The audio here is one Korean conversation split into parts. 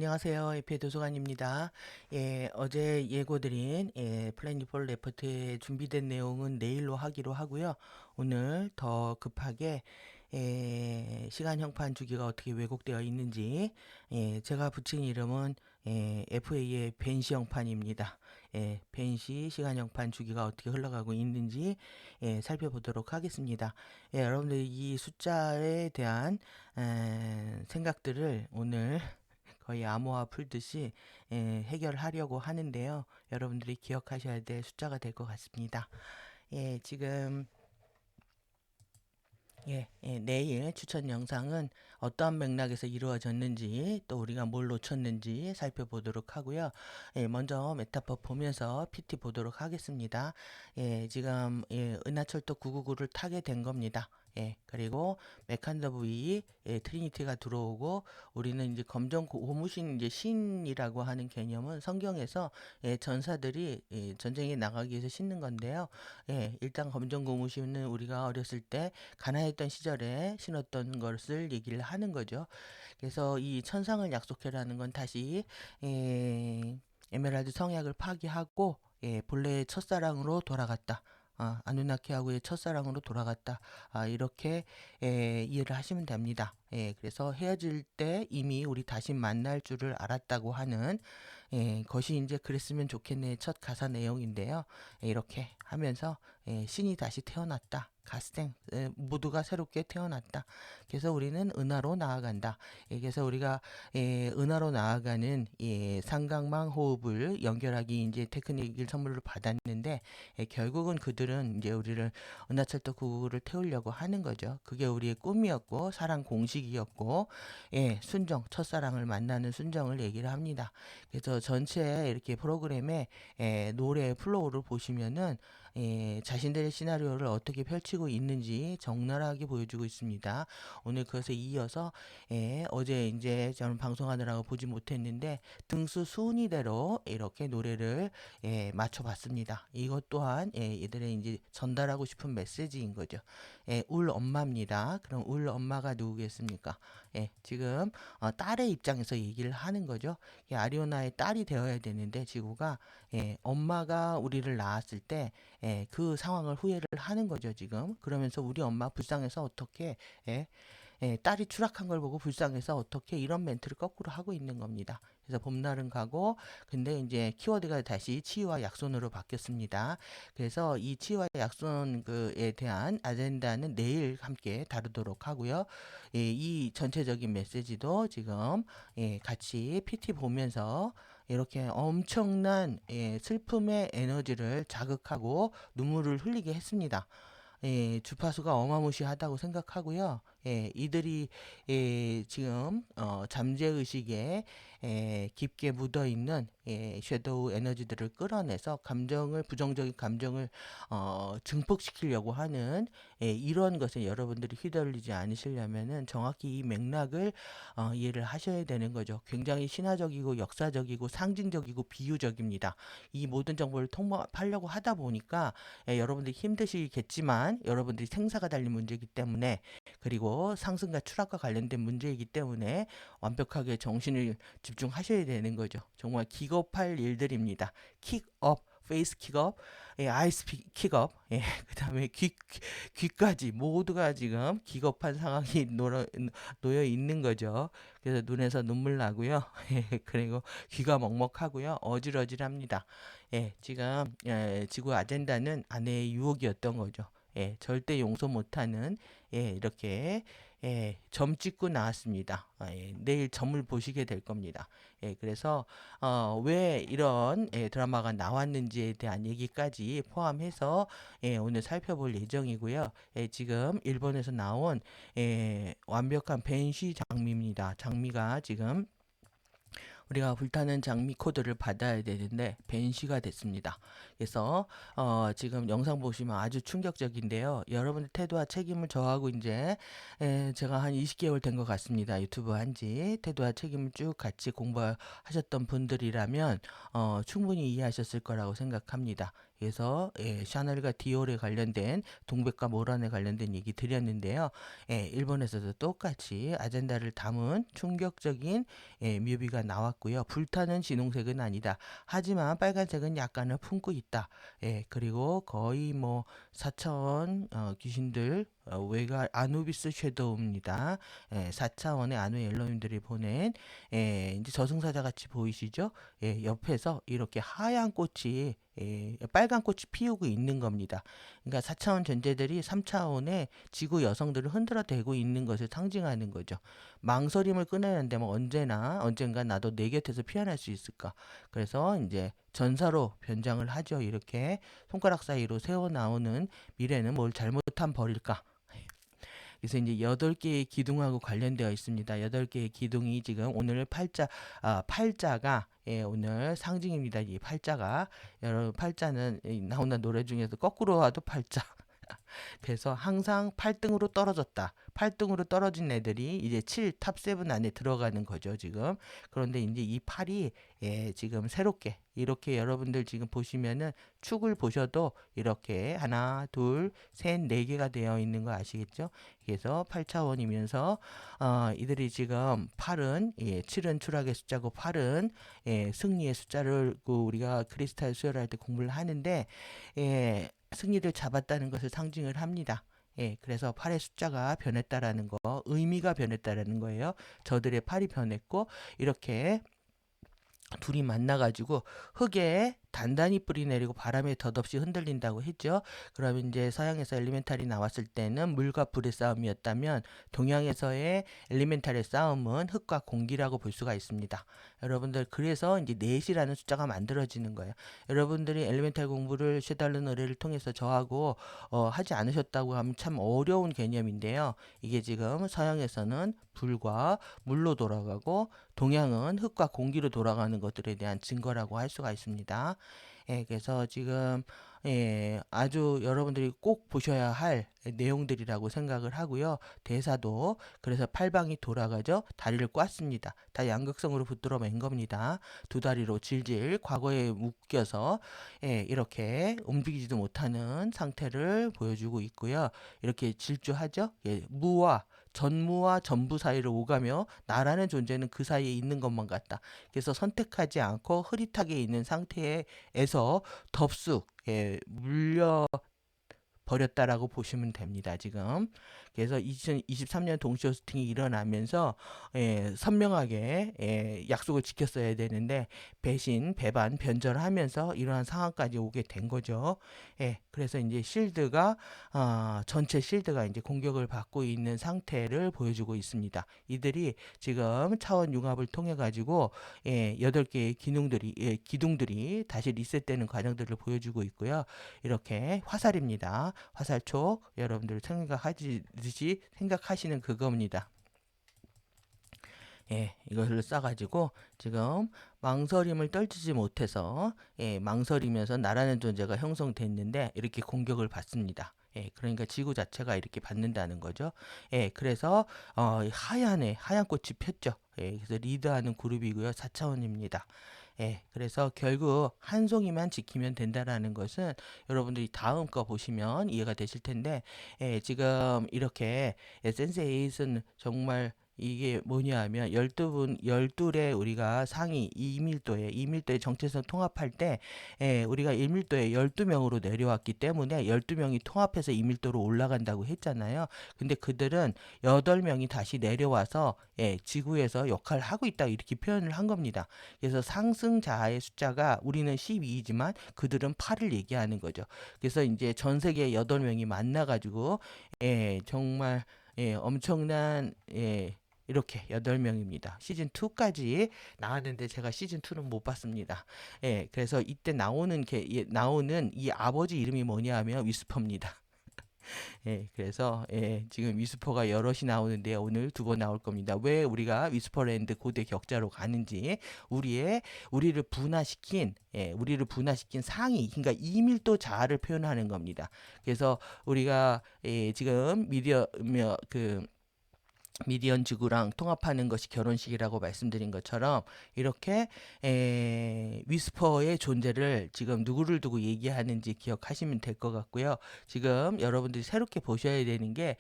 안녕하세요. 에피의 도서관입니다. 어제 예고드린 플래닛 폴 레포트에 준비된 내용은 내일로 하기로 하고요. 오늘 더 급하게 시간 형판 주기가 어떻게 왜곡되어 있는지 제가 붙인 이름은 FA의 벤시 형판입니다. 벤시 시간 형판 주기가 어떻게 흘러가고 있는지 살펴보도록 하겠습니다. 여러분들 이 숫자에 대한 생각들을 오늘 거의 암호화 풀듯이 해결하려고 하는데요. 여러분들이 기억하셔야 될 숫자가 될 것 같습니다. 지금 내일 추천 영상은 어떠한 맥락에서 이루어졌는지 또 우리가 뭘 놓쳤는지 살펴보도록 하고요. 먼저 메타법 보면서 PT 보도록 하겠습니다. 지금 은하철도 999를 타게 된 겁니다. 그리고 메칸더 V 트리니티가 들어오고 우리는 이제 검정 고무신 이제 신이라고 하는 개념은 성경에서 전사들이 전쟁에 나가기 위해서 신는 건데요. 일단 검정 고무신은 우리가 어렸을 때 가난했던 시절에 신었던 것을 얘기를 하는 거죠. 그래서 이 천상을 약속해라는 건 다시 에메랄드 성약을 파기하고 본래의 첫사랑으로 돌아갔다. 아누나키하고의 첫사랑으로 돌아갔다. 이렇게 이해를 하시면 됩니다. 그래서 헤어질 때 이미 우리 다시 만날 줄을 알았다고 하는 것이 이제 그랬으면 좋겠네 첫 가사 내용인데요. 이렇게 하면서 신이 다시 태어났다. 가스생 모두가 새롭게 태어났다. 그래서 우리는 은하로 나아간다. 그래서 우리가 은하로 나아가는 상강망 호흡을 연결하기 이제 테크닉을 선물로 받았는데 결국은 그들은 이제 우리를 은하철도 999를 태우려고 하는 거죠. 그게 우리의 꿈이었고 사랑 공식이었고 순정 첫사랑을 만나는 순정을 얘기를 합니다. 그래서 전체 이렇게 프로그램의 노래 플로우를 보시면은 자신들의 시나리오를 어떻게 펼치고 있는지 적나라하게 보여주고 있습니다. 오늘 그것에 이어서 어제 이제 저는 방송하느라고 보지 못했는데 등수 순위대로 이렇게 노래를 맞춰봤습니다. 이것 또한 이들의 이제 전달하고 싶은 메시지인 거죠. 울 엄마입니다. 그럼 울 엄마가 누구겠습니까? 지금 딸의 입장에서 얘기를 하는 거죠. 아리오나의 딸이 되어야 되는데 지구가 엄마가 우리를 낳았을 때 그 상황을 후회를 하는 거죠 지금. 그러면서 우리 엄마 불쌍해서 어떻게 딸이 추락한 걸 보고 불쌍해서 어떻게 이런 멘트를 거꾸로 하고 있는 겁니다. 그래서 봄날은 가고 근데 이제 키워드가 다시 치유와 약손으로 바뀌었습니다. 그래서 이 치유와 약손에 대한 아젠다는 내일 함께 다루도록 하고요. 이 전체적인 메시지도 지금 같이 PT 보면서 이렇게 엄청난 슬픔의 에너지를 자극하고 눈물을 흘리게 했습니다. 주파수가 어마무시하다고 생각하고요. 이들이 지금 잠재의식에 깊게 묻어있는 섀도우 에너지들을 끌어내서 감정을 부정적인 감정을 증폭시키려고 하는 이런 것에 여러분들이 휘둘리지 않으시려면은 정확히 이 맥락을 이해를 하셔야 되는 거죠. 굉장히 신화적이고 역사적이고 상징적이고 비유적입니다. 이 모든 정보를 통합하려고 하다 보니까 여러분들이 힘드시겠지만 여러분들이 생사가 달린 문제이기 때문에 그리고 상승과 추락과 관련된 문제이기 때문에 완벽하게 정신을 집중하셔야 되는 거죠. 정말 기겁할 일들입니다. 킥업, 페이스 킥업, 아이스 킥업, 그 다음에 귀까지 모두가 지금 기겁한 상황이 놓여 있는 거죠. 그래서 눈에서 눈물 나고요. 그리고 귀가 먹먹하고요. 어질어질합니다. 지금 지구 아젠다는 아내의 유혹이었던 거죠. 절대 용서 못하는 이렇게 점 찍고 나왔습니다. 내일 점을 보시게 될 겁니다. 그래서 왜 이런 드라마가 나왔는지에 대한 얘기까지 포함해서 오늘 살펴볼 예정이고요. 지금 일본에서 나온 완벽한 벤시 장미입니다. 장미가 지금 우리가 불타는 장미 코드를 받아야 되는데 벤시가 됐습니다. 그래서 지금 영상 보시면 아주 충격적인데요. 여러분의 태도와 책임을 저하고 이제 제가 한 20개월 된 것 같습니다. 유튜브 한지 태도와 책임을 쭉 같이 공부하셨던 분들이라면 충분히 이해하셨을 거라고 생각합니다. 그래서 샤넬과 디올에 관련된 동백과 모란에 관련된 얘기 드렸는데요. 일본에서도 똑같이 아젠다를 담은 충격적인 뮤비가 나왔고요. 불타는 진홍색은 아니다. 하지만 빨간색은 약간은 품고 있다. 그리고 거의 뭐 4차원 귀신들 외가 아누비스 섀도우입니다. 4차원의 아누 엘로힘들이 보낸 이제 저승사자 같이 보이시죠? 옆에서 이렇게 하얀 꽃이 빨간 꽃이 피우고 있는 겁니다. 그러니까 4차원 존재들이 3차원의 지구 여성들을 흔들어 대고 있는 것을 상징하는 거죠. 망설임을 끊어야 한다면 언젠가 나도 내 곁에서 피어날 수 있을까? 그래서 이제 전사로 변장을 하죠. 이렇게 손가락 사이로 새어 나오는 미래는 뭘 잘못한 벌일까? 그래서 이제 8개의 기둥하고 관련되어 있습니다. 8개의 기둥이 지금 오늘 팔자가 오늘 상징입니다. 이 팔자가 여러분 팔자는 나오는 노래 중에서 거꾸로 와도 팔자. 그래서 항상 8등으로 떨어졌다. 8등으로 떨어진 애들이 이제 탑 7 안에 들어가는 거죠, 지금. 그런데 이제 이 팔이 지금 새롭게 이렇게 여러분들 지금 보시면은 축을 보셔도 이렇게 하나, 둘, 셋, 네 개가 되어 있는 거 아시겠죠? 그래서 8차원이면서 이들이 지금 8은 7은 추락의 숫자고 8은 승리의 숫자를 우리가 크리스탈 수혈할 때 공부를 하는데 승리를 잡았다는 것을 상징을 합니다. 그래서 팔의 숫자가 변했다라는 거, 의미가 변했다라는 거예요. 저들의 팔이 변했고 이렇게 둘이 만나가지고 흙에 단단히 뿌리 내리고 바람에 덧없이 흔들린다고 했죠. 그러면 이제 서양에서 엘리멘탈이 나왔을 때는 물과 불의 싸움이었다면 동양에서의 엘리멘탈의 싸움은 흙과 공기라고 볼 수가 있습니다. 여러분들 그래서 이제 넷이라는 숫자가 만들어지는 거예요. 여러분들이 엘리멘탈 공부를 쉐달른 의뢰를 통해서 저하고 하지 않으셨다고 하면 참 어려운 개념인데요. 이게 지금 서양에서는 불과 물로 돌아가고 동양은 흙과 공기로 돌아가는 것들에 대한 증거라고 할 수가 있습니다. 그래서 지금 아주 여러분들이 꼭 보셔야 할 내용들이라고 생각을 하고요. 대사도 그래서 팔방이 돌아가죠. 다리를 꽈습니다. 다 양극성으로 붙들어 맨 겁니다. 두 다리로 질질 과거에 묶여서 이렇게 움직이지도 못하는 상태를 보여주고 있고요. 이렇게 질주하죠. 전무와 전부 사이를 오가며 나라는 존재는 그 사이에 있는 것만 같다. 그래서 선택하지 않고 흐릿하게 있는 상태에서 덥석 물려 버렸다라고 보시면 됩니다. 지금 그래서 2023년 동시 호스팅이 일어나면서 선명하게 약속을 지켰어야 되는데 배신, 배반, 변절하면서 이러한 상황까지 오게 된 거죠. 그래서 이제 전체 실드가 이제 공격을 받고 있는 상태를 보여주고 있습니다. 이들이 지금 차원 융합을 통해 가지고 8개의 기둥들이 다시 리셋되는 과정들을 보여주고 있고요. 이렇게 화살입니다. 화살촉 여러분들 생각하시는 그겁니다. 이것을 싸가지고 지금 망설임을 떨치지 못해서 망설이면서 나라는 존재가 형성됐는데 이렇게 공격을 받습니다. 그러니까 지구 자체가 이렇게 받는다는 거죠. 그래서 하얀 꽃이 폈죠. 그래서 리드하는 그룹이고요. 4차원입니다. 그래서 결국 한 송이만 지키면 된다라는 것은 여러분들이 다음 거 보시면 이해가 되실 텐데, 지금 이렇게 센세8은 정말 이게 뭐냐 하면 12의 우리가 상위 2밀도의 정체성 통합할 때 우리가 1밀도에 12명으로 내려왔기 때문에 12명이 통합해서 2밀도로 올라간다고 했잖아요. 근데 그들은 8명이 다시 내려와서 지구에서 역할을 하고 있다 이렇게 표현을 한 겁니다. 그래서 상승자의 숫자가 우리는 12이지만 그들은 8을 얘기하는 거죠. 그래서 이제 전 세계 8명이 만나가지고 정말 엄청난 이렇게 8명입니다. 시즌2까지 나왔는데 제가 시즌2는 못 봤습니다. 그래서 이때 나오는 이 아버지 이름이 뭐냐 하면 위스퍼입니다. 그래서 지금 위스퍼가 여럿이 나오는데 오늘 2번 나올 겁니다. 왜 우리가 위스퍼랜드 고대 격자로 가는지 우리를 분화시킨 상위 그러니까 2밀도 자아를 표현하는 겁니다. 그래서 우리가 지금 미디언 지구랑 통합하는 것이 결혼식이라고 말씀드린 것처럼 이렇게 위스퍼의 존재를 지금 누구를 두고 얘기하는지 기억하시면 될 것 같고요. 지금 여러분들이 새롭게 보셔야 되는 게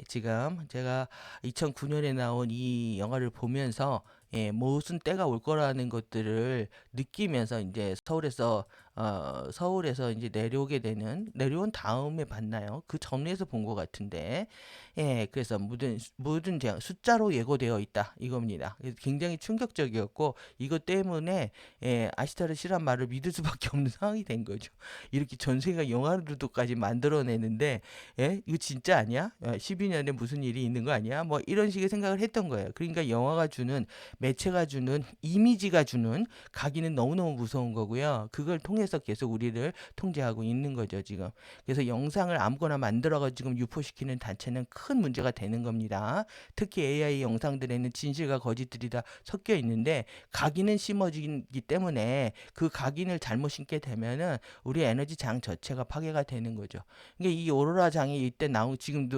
지금 제가 2009년에 나온 이 영화를 보면서 무슨 때가 올 거라는 것들을 느끼면서 이제 서울에서 이제 내려온 다음에 봤나요? 그 전에서 본 것 같은데 그래서 모든 제한 숫자로 예고되어 있다 이겁니다. 그래서 굉장히 충격적이었고 이것 때문에 아시타르시란 말을 믿을 수밖에 없는 상황이 된 거죠. 이렇게 전 세계가 영화로도까지 만들어내는데 이거 진짜 아니야? 12년에 무슨 일이 있는 거 아니야? 뭐 이런 식의 생각을 했던 거예요. 그러니까 영화가 주는 매체가 주는 이미지가 주는 각인은 너무너무 무서운 거고요. 그걸 통해서 계속 우리를 통제하고 있는 거죠, 지금. 그래서 영상을 아무거나 만들어가지고 지금 유포시키는 단체는 큰 문제가 되는 겁니다. 특히 AI 영상들에는 진실과 거짓들이 다 섞여 있는데 각인은 심어지기 때문에 그 각인을 잘못 심게 되면은 우리 에너지 장 자체가 파괴가 되는 거죠. 그러니까 이 오로라 장이 이때 지금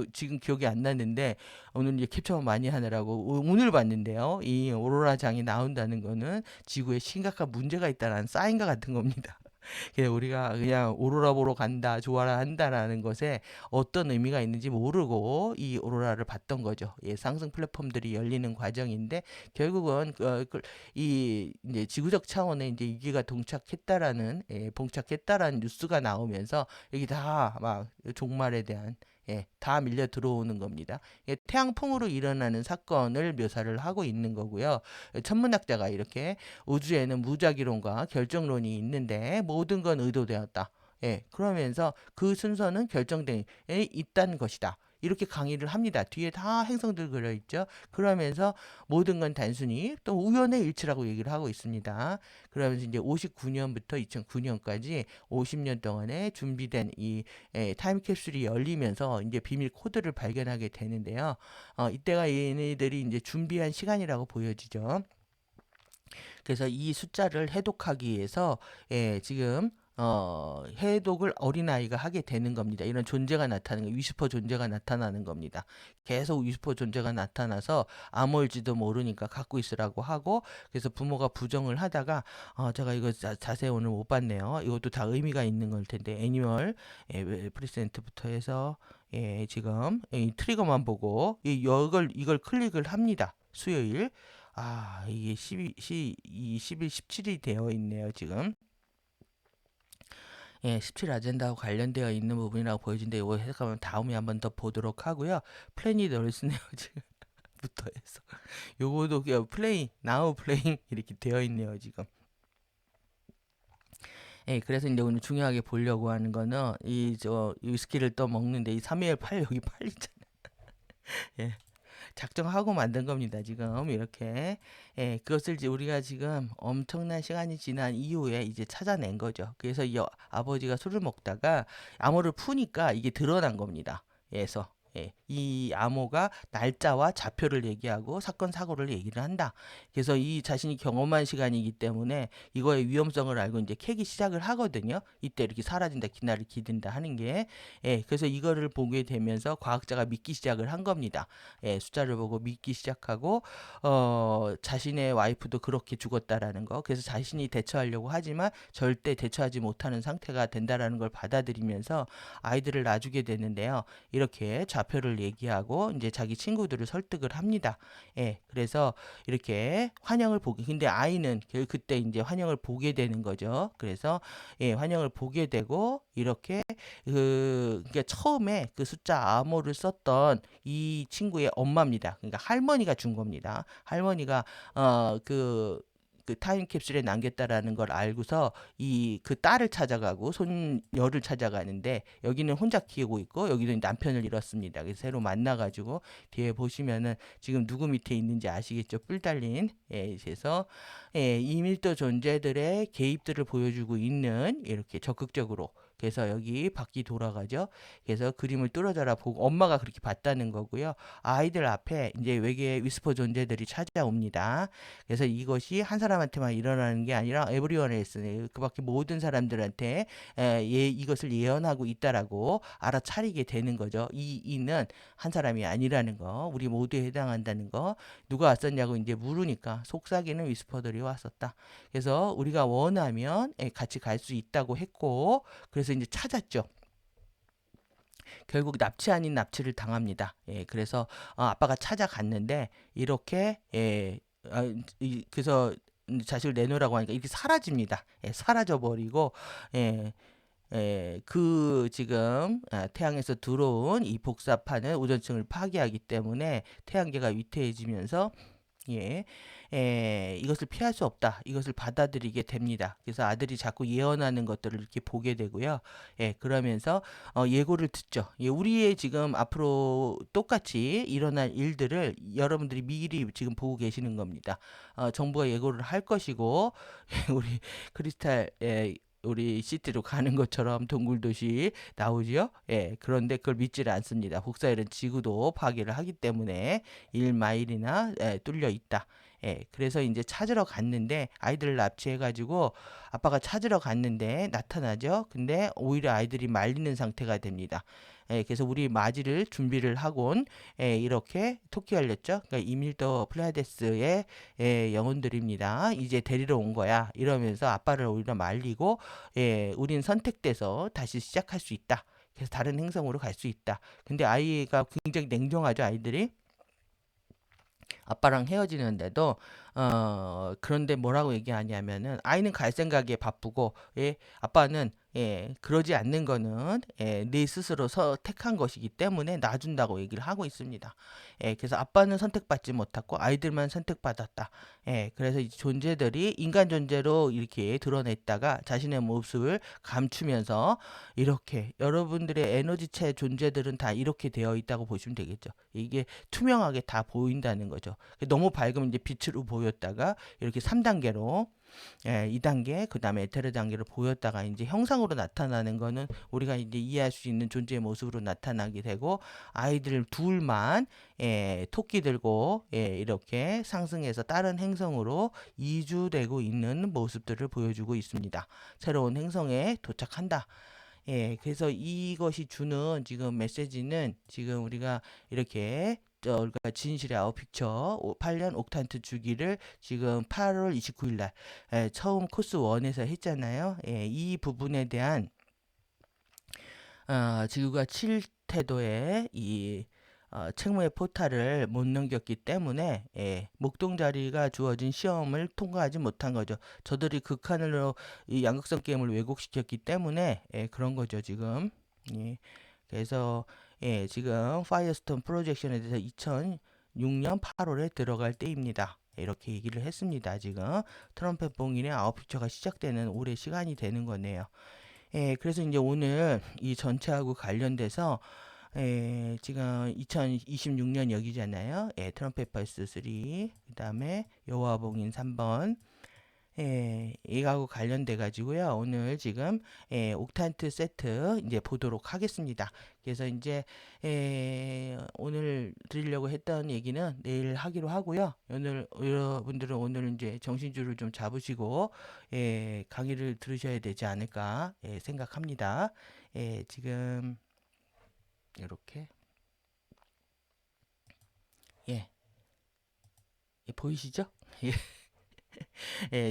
기억이 안 나는데 오늘 이제 캡처만 많이 하느라고 오늘 봤는데요. 이 오로라 장이 나온다는 거는 지구에 심각한 문제가 있다는 사인과 같은 겁니다. 그냥 우리가 그냥 오로라 보러 간다, 좋아라 한다라는 것에 어떤 의미가 있는지 모르고 이 오로라를 봤던 거죠. 상승 플랫폼들이 열리는 과정인데 결국은 이 이제 지구적 차원에 이제 위기가 봉착했다라는 뉴스가 나오면서 여기 다 막 종말에 대한 다 밀려 들어오는 겁니다. 태양풍으로 일어나는 사건을 묘사를 하고 있는 거고요. 천문학자가 이렇게 우주에는 무작위론과 결정론이 있는데 모든 건 의도되었다. 그러면서 그 순서는 결정되어 있다는 것이다. 이렇게 강의를 합니다. 뒤에 다 행성들 그려 있죠. 그러면서 모든 건 단순히 또 우연의 일치라고 얘기를 하고 있습니다. 그러면서 이제 59년부터 2009년까지 50년 동안에 준비된 이 타임캡슐이 열리면서 이제 비밀 코드를 발견하게 되는데요. 이때가 얘네들이 이제 준비한 시간이라고 보여지죠. 그래서 이 숫자를 해독하기 위해서 지금 해독을 어린아이가 하게 되는 겁니다. 이런 존재가 나타나는 거, 위스퍼 존재가 나타나는 겁니다. 계속 위스퍼 존재가 나타나서 암홀지도 모르니까 갖고 있으라고 하고 그래서 부모가 부정을 하다가 제가 이거 자세히 오늘 못 봤네요. 이것도 다 의미가 있는 걸 텐데 애니멀 프리센트부터 해서 지금 이 트리거만 보고 이걸 클릭을 합니다. 수요일 이게 20일, 17이 되어 있네요, 지금. 17 아젠다하고 관련되어 있는 부분이라고 보여지는데 이거 해석하면 다음에 한번 더 보도록 하고요. 플래닛 얼스네요, 지금. 부터 해서. 요거도 그냥 나우 플레잉 이렇게 되어 있네요, 지금. 그래서 이제 오늘 중요하게 보려고 하는 거는 위스키를 또 먹는데 이 3일 8 여기 8이잖아요. 예. 작정하고 만든 겁니다. 지금 이렇게 그것을 이제 우리가 지금 엄청난 시간이 지난 이후에 이제 찾아낸 거죠. 그래서 이 아버지가 술을 먹다가 암호를 푸니까 이게 드러난 겁니다. 그래서 이 암호가 날짜와 좌표를 얘기하고 사건 사고를 얘기를 한다. 그래서 이 자신이 경험한 시간이기 때문에 이거의 위험성을 알고 이제 캐기 시작을 하거든요. 이때 이렇게 사라진다, 기나를 기든다 하는 게 그래서 이거를 보게 되면서 과학자가 믿기 시작을 한 겁니다. 숫자를 보고 믿기 시작하고 자신의 와이프도 그렇게 죽었다라는 거. 그래서 자신이 대처하려고 하지만 절대 대처하지 못하는 상태가 된다라는 걸 받아들이면서 아이들을 놔주게 되는데요. 이렇게 좌표를 얘기하고 이제 자기 친구들을 설득을 합니다. 그래서 이렇게 환영을 보게. 근데 아이는 그때 이제 환영을 보게 되는 거죠. 그래서 환영을 보게 되고 이렇게 그러니까 처음에 그 숫자 암호를 썼던 이 친구의 엄마입니다. 그러니까 할머니가 준 겁니다. 할머니가 그 타임캡슐에 남겼다라는 걸 알고서 그 딸을 찾아가고 손녀를 찾아가는데 여기는 혼자 키우고 있고 여기는 남편을 잃었습니다. 그래서 새로 만나가지고 뒤에 보시면은 지금 누구 밑에 있는지 아시겠죠? 뿔 달린 그래서 이밀도 존재들의 개입들을 보여주고 있는 이렇게 적극적으로 그래서 여기 바퀴 돌아가죠. 그래서 그림을 뚫어져라 보고 엄마가 그렇게 봤다는 거고요. 아이들 앞에 이제 외계 위스퍼 존재들이 찾아옵니다. 그래서 이것이 한 사람한테만 일어나는 게 아니라 에브리원 엘스, 그 밖에 모든 사람들한테 이것을 예언하고 있다라고 알아차리게 되는 거죠. 이 이는 한 사람이 아니라는 거, 우리 모두에 해당한다는 거. 누가 왔었냐고 이제 물으니까 속삭이는 위스퍼들이 왔었다. 그래서 우리가 원하면 같이 갈 수 있다고 했고, 그래서 이제 찾았죠. 결국 납치 아닌 납치를 당합니다. 그래서 아빠가 찾아갔는데 이렇게 그래서 자식을 내놓으라고 하니까 이렇게 사라집니다. 사라져 버리고 그 지금 태양에서 들어온 이 복사판은 오존층을 파괴하기 때문에 태양계가 위태해지면서 이것을 피할 수 없다. 이것을 받아들이게 됩니다. 그래서 아들이 자꾸 예언하는 것들을 이렇게 보게 되고요. 그러면서 예고를 듣죠. 우리의 지금 앞으로 똑같이 일어날 일들을 여러분들이 미리 지금 보고 계시는 겁니다. 정부가 예고를 할 것이고 우리 크리스탈 우리 시티로 가는 것처럼 동굴도시 나오지요. 그런데 그걸 믿지를 않습니다. 복사일은 지구도 파괴를 하기 때문에 1마일이나 뚫려 있다. 그래서 이제 찾으러 갔는데 아이들을 납치해가지고 아빠가 찾으러 갔는데 나타나죠. 근데 오히려 아이들이 말리는 상태가 됩니다. 그래서 우리 맞이를 준비를 하곤 이렇게 토끼 열렸죠. 그러니까 이밀더 플라데스의 영혼들입니다. 이제 데리러 온 거야. 이러면서 아빠를 오히려 말리고 우린 선택돼서 다시 시작할 수 있다. 그래서 다른 행성으로 갈 수 있다. 근데 아이가 굉장히 냉정하죠, 아이들이. 아빠랑 헤어지는데도 그런데 뭐라고 얘기하냐면은 아이는 갈 생각에 바쁘고 아빠는 그러지 않는 거는 네 스스로 택한 것이기 때문에 놔준다고 얘기를 하고 있습니다. 그래서 아빠는 선택받지 못했고 아이들만 선택받았다. 그래서 이 존재들이 인간 존재로 이렇게 드러냈다가 자신의 모습을 감추면서 이렇게 여러분들의 에너지체 존재들은 다 이렇게 되어 있다고 보시면 되겠죠. 이게 투명하게 다 보인다는 거죠. 너무 밝으면 이제 빛으로 보였다가 이렇게 3단계로 2단계, 그 다음에 에테르 단계로 보였다가 이제 형상으로 나타나는 거는 우리가 이제 이해할 수 있는 존재의 모습으로 나타나게 되고 아이들 둘만 토끼 들고 이렇게 상승해서 다른 행성으로 이주되고 있는 모습들을 보여주고 있습니다. 새로운 행성에 도착한다. 그래서 이것이 주는 지금 메시지는 지금 우리가 이렇게 우리가 진실의 아웃픽처 8년 옥탄트 주기를 지금 8월 29일 날 처음 코스 1에서 했잖아요. 이 부분에 대한 지구가 7태도의 이 책무의 포탈을 못 넘겼기 때문에 목동 자리가 주어진 시험을 통과하지 못한 거죠. 저들이 극한으로 이 양극성 게임을 왜곡시켰기 때문에 그런 거죠 지금. 그래서 지금 파이어스톤 프로젝션에 대해서 2006년 8월에 들어갈 때입니다. 이렇게 얘기를 했습니다. 지금 트럼펫 봉인의 아웃피처가 시작되는 올해 시간이 되는 거네요. 그래서 이제 오늘 이 전체하고 관련돼서 지금 2026년 여기잖아요. 트럼펫 벌스 3, 그 다음에 여호와봉인 3번. 이거하고 관련돼 가지고요. 오늘 지금 옥탄트 세트 이제 보도록 하겠습니다. 그래서 이제 오늘 드리려고 했던 얘기는 내일 하기로 하고요. 오늘 여러분들은 오늘 이제 정신줄을 좀 잡으시고 강의를 들으셔야 되지 않을까 생각합니다. 지금 이렇게 예, 보이시죠?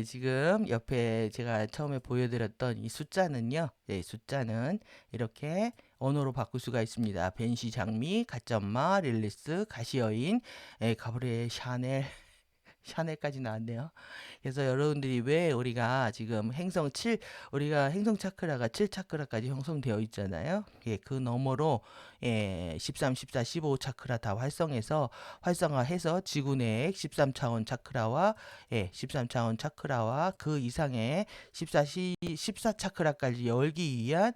지금 옆에 제가 처음에 보여드렸던 이 숫자는요. 숫자는 이렇게 언어로 바꿀 수가 있습니다. 벤시 장미, 가점마, 릴리스, 가시여인, 가브리엘 샤넬, 샤넬까지 나왔네요. 그래서 여러분들이 왜 우리가 지금 행성 7, 우리가 행성 차크라가 7 차크라까지 형성되어 있잖아요. 그 너머로 13, 14, 15 차크라 다 활성화해서 지구 내에 13차원 차크라와 13차원 차크라와 그 이상의 14 차크라까지 열기 위한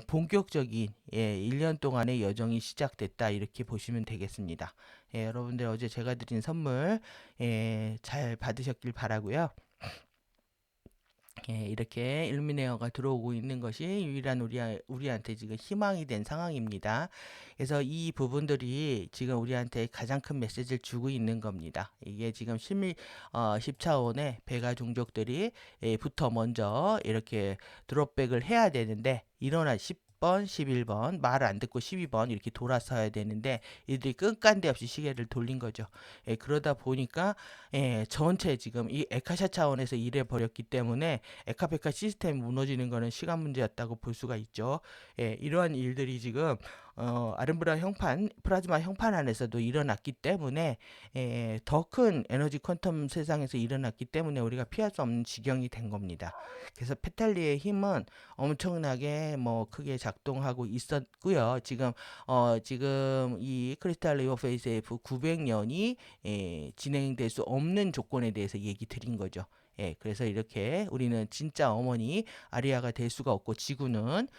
본격적인 1년 동안의 여정이 시작됐다. 이렇게 보시면 되겠습니다. 여러분들 어제 제가 드린 선물 잘 받으셨길 바라고요. 예, 이렇게 일루미네어가 들어오고 있는 것이 유일한 우리한테 지금 희망이 된 상황입니다. 그래서 이 부분들이 지금 우리한테 가장 큰 메시지를 주고 있는 겁니다. 이게 지금 10차원의 배가 종족들이 부터 먼저 이렇게 드롭백을 해야 되는데 일어나 10번, 11번 말을 안 듣고 12번 이렇게 돌아서야 되는데 이들이 끈간데 없이 시계를 돌린 거죠. 예, 그러다 보니까 전체 지금 이 에카샤 차원에서 일해 버렸기 때문에 에카페카 시스템이 무너지는 것은 시간 문제였다고 볼 수가 있죠. 예, 이러한 일들이 지금 아름브라 형판, 플라즈마 형판 안에서도 일어났기 때문에 더 큰 에너지 퀀텀 세상에서 일어났기 때문에 우리가 피할 수 없는 지경이 된 겁니다. 그래서 페탈리의 힘은 엄청나게 뭐 크게 작동하고 있었고요. 지금 이 크리스탈 리버 페이스 F 900년이 진행될 수 없는 조건에 대해서 얘기 드린 거죠. 예, 그래서 이렇게 우리는 진짜 어머니 아리아가 될 수가 없고 지구는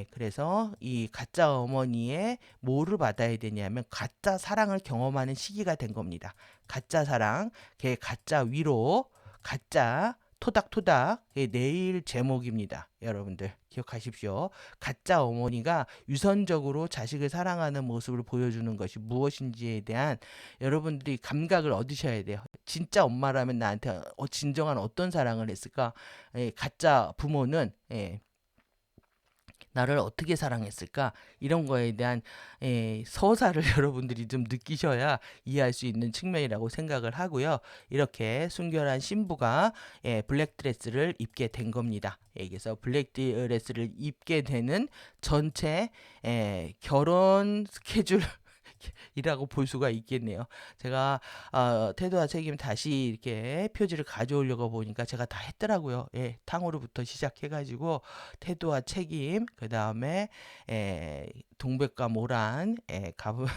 그래서 이 가짜 어머니의 뭐를 받아야 되냐면 가짜 사랑을 경험하는 시기가 된 겁니다. 가짜 사랑, 걔 가짜 위로, 가짜 토닥토닥 내일 제목입니다. 여러분들 기억하십시오. 가짜 어머니가 유선적으로 자식을 사랑하는 모습을 보여주는 것이 무엇인지에 대한 여러분들이 감각을 얻으셔야 돼요. 진짜 엄마라면 나한테 진정한 어떤 사랑을 했을까? 가짜 부모는 나를 어떻게 사랑했을까? 이런 거에 대한 서사를 여러분들이 좀 느끼셔야 이해할 수 있는 측면이라고 생각을 하고요. 이렇게 순결한 신부가 블랙 드레스를 입게 된 겁니다. 그래서 블랙 드레스를 입게 되는 전체 결혼 스케줄 이라고 볼 수가 있겠네요. 제가 태도와 책임 다시 이렇게 표지를 가져오려고 보니까 제가 다 했더라고요. 예, 탕후루부터 시작해가지고 태도와 책임, 그 다음에 동백과 모란, 가브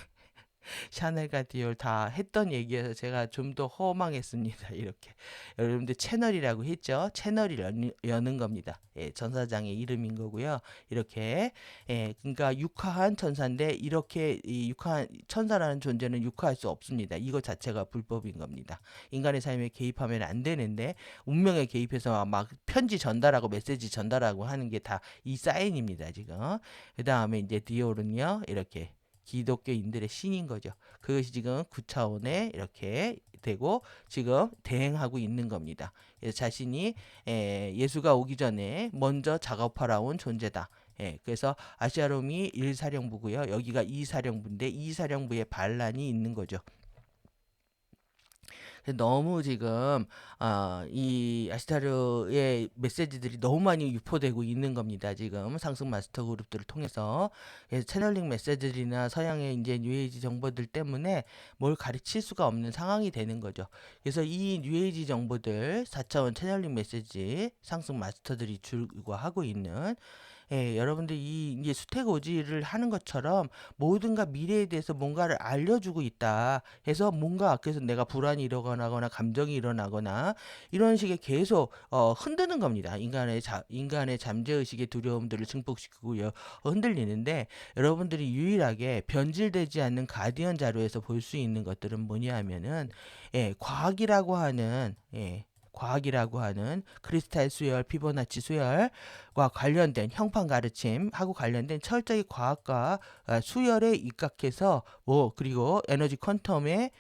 샤넬과 디올 다 했던 얘기여서 제가 좀 더 허망했습니다. 이렇게 여러분들 채널이라고 했죠. 채널을 여는 겁니다. 전사장의 이름인 거고요. 이렇게 그러니까 육화한 천사인데 이렇게 이 육화한 천사라는 존재는 육화할 수 없습니다. 이거 자체가 불법인 겁니다. 인간의 삶에 개입하면 안 되는데 운명에 개입해서 막 편지 전달하고 메시지 전달하고 하는 게 다 이 사인입니다. 지금 그 다음에 이제 디올은요 이렇게 기독교인들의 신인 거죠. 그것이 지금 9차원에 이렇게 되고 지금 대행하고 있는 겁니다. 그래서 자신이 예수가 오기 전에 먼저 작업하러 온 존재다. 그래서 아시아롬이 1사령부고요. 여기가 2사령부인데 2사령부에 반란이 있는 거죠. 너무 지금 이 아시타르의 메시지들이 너무 많이 유포되고 있는 겁니다. 지금 상승 마스터 그룹들을 통해서 그래서 채널링 메시지들이나 서양의 이제 뉴에이지 정보들 때문에 뭘 가르칠 수가 없는 상황이 되는 거죠. 그래서 이 뉴에이지 정보들 4차원 채널링 메시지 상승 마스터들이 주고 하고 있는 여러분들 이 이제 수택 오지를 하는 것처럼 모든가 미래에 대해서 뭔가를 알려주고 있다 해서 뭔가 그래서 내가 불안이 일어나거나 감정이 일어나거나 이런 식의 계속 흔드는 겁니다. 인간의 잠재의식의 두려움들을 증폭시키고 흔들리는데 여러분들이 유일하게 변질되지 않는 가디언 자료에서 볼 수 있는 것들은 뭐냐 하면은 과학이라고 하는 크리스탈 수열, 피보나치 수열과 관련된 형판 가르침하고 관련된 철저히 과학과 수열에 입각해서 그리고 에너지 퀀텀의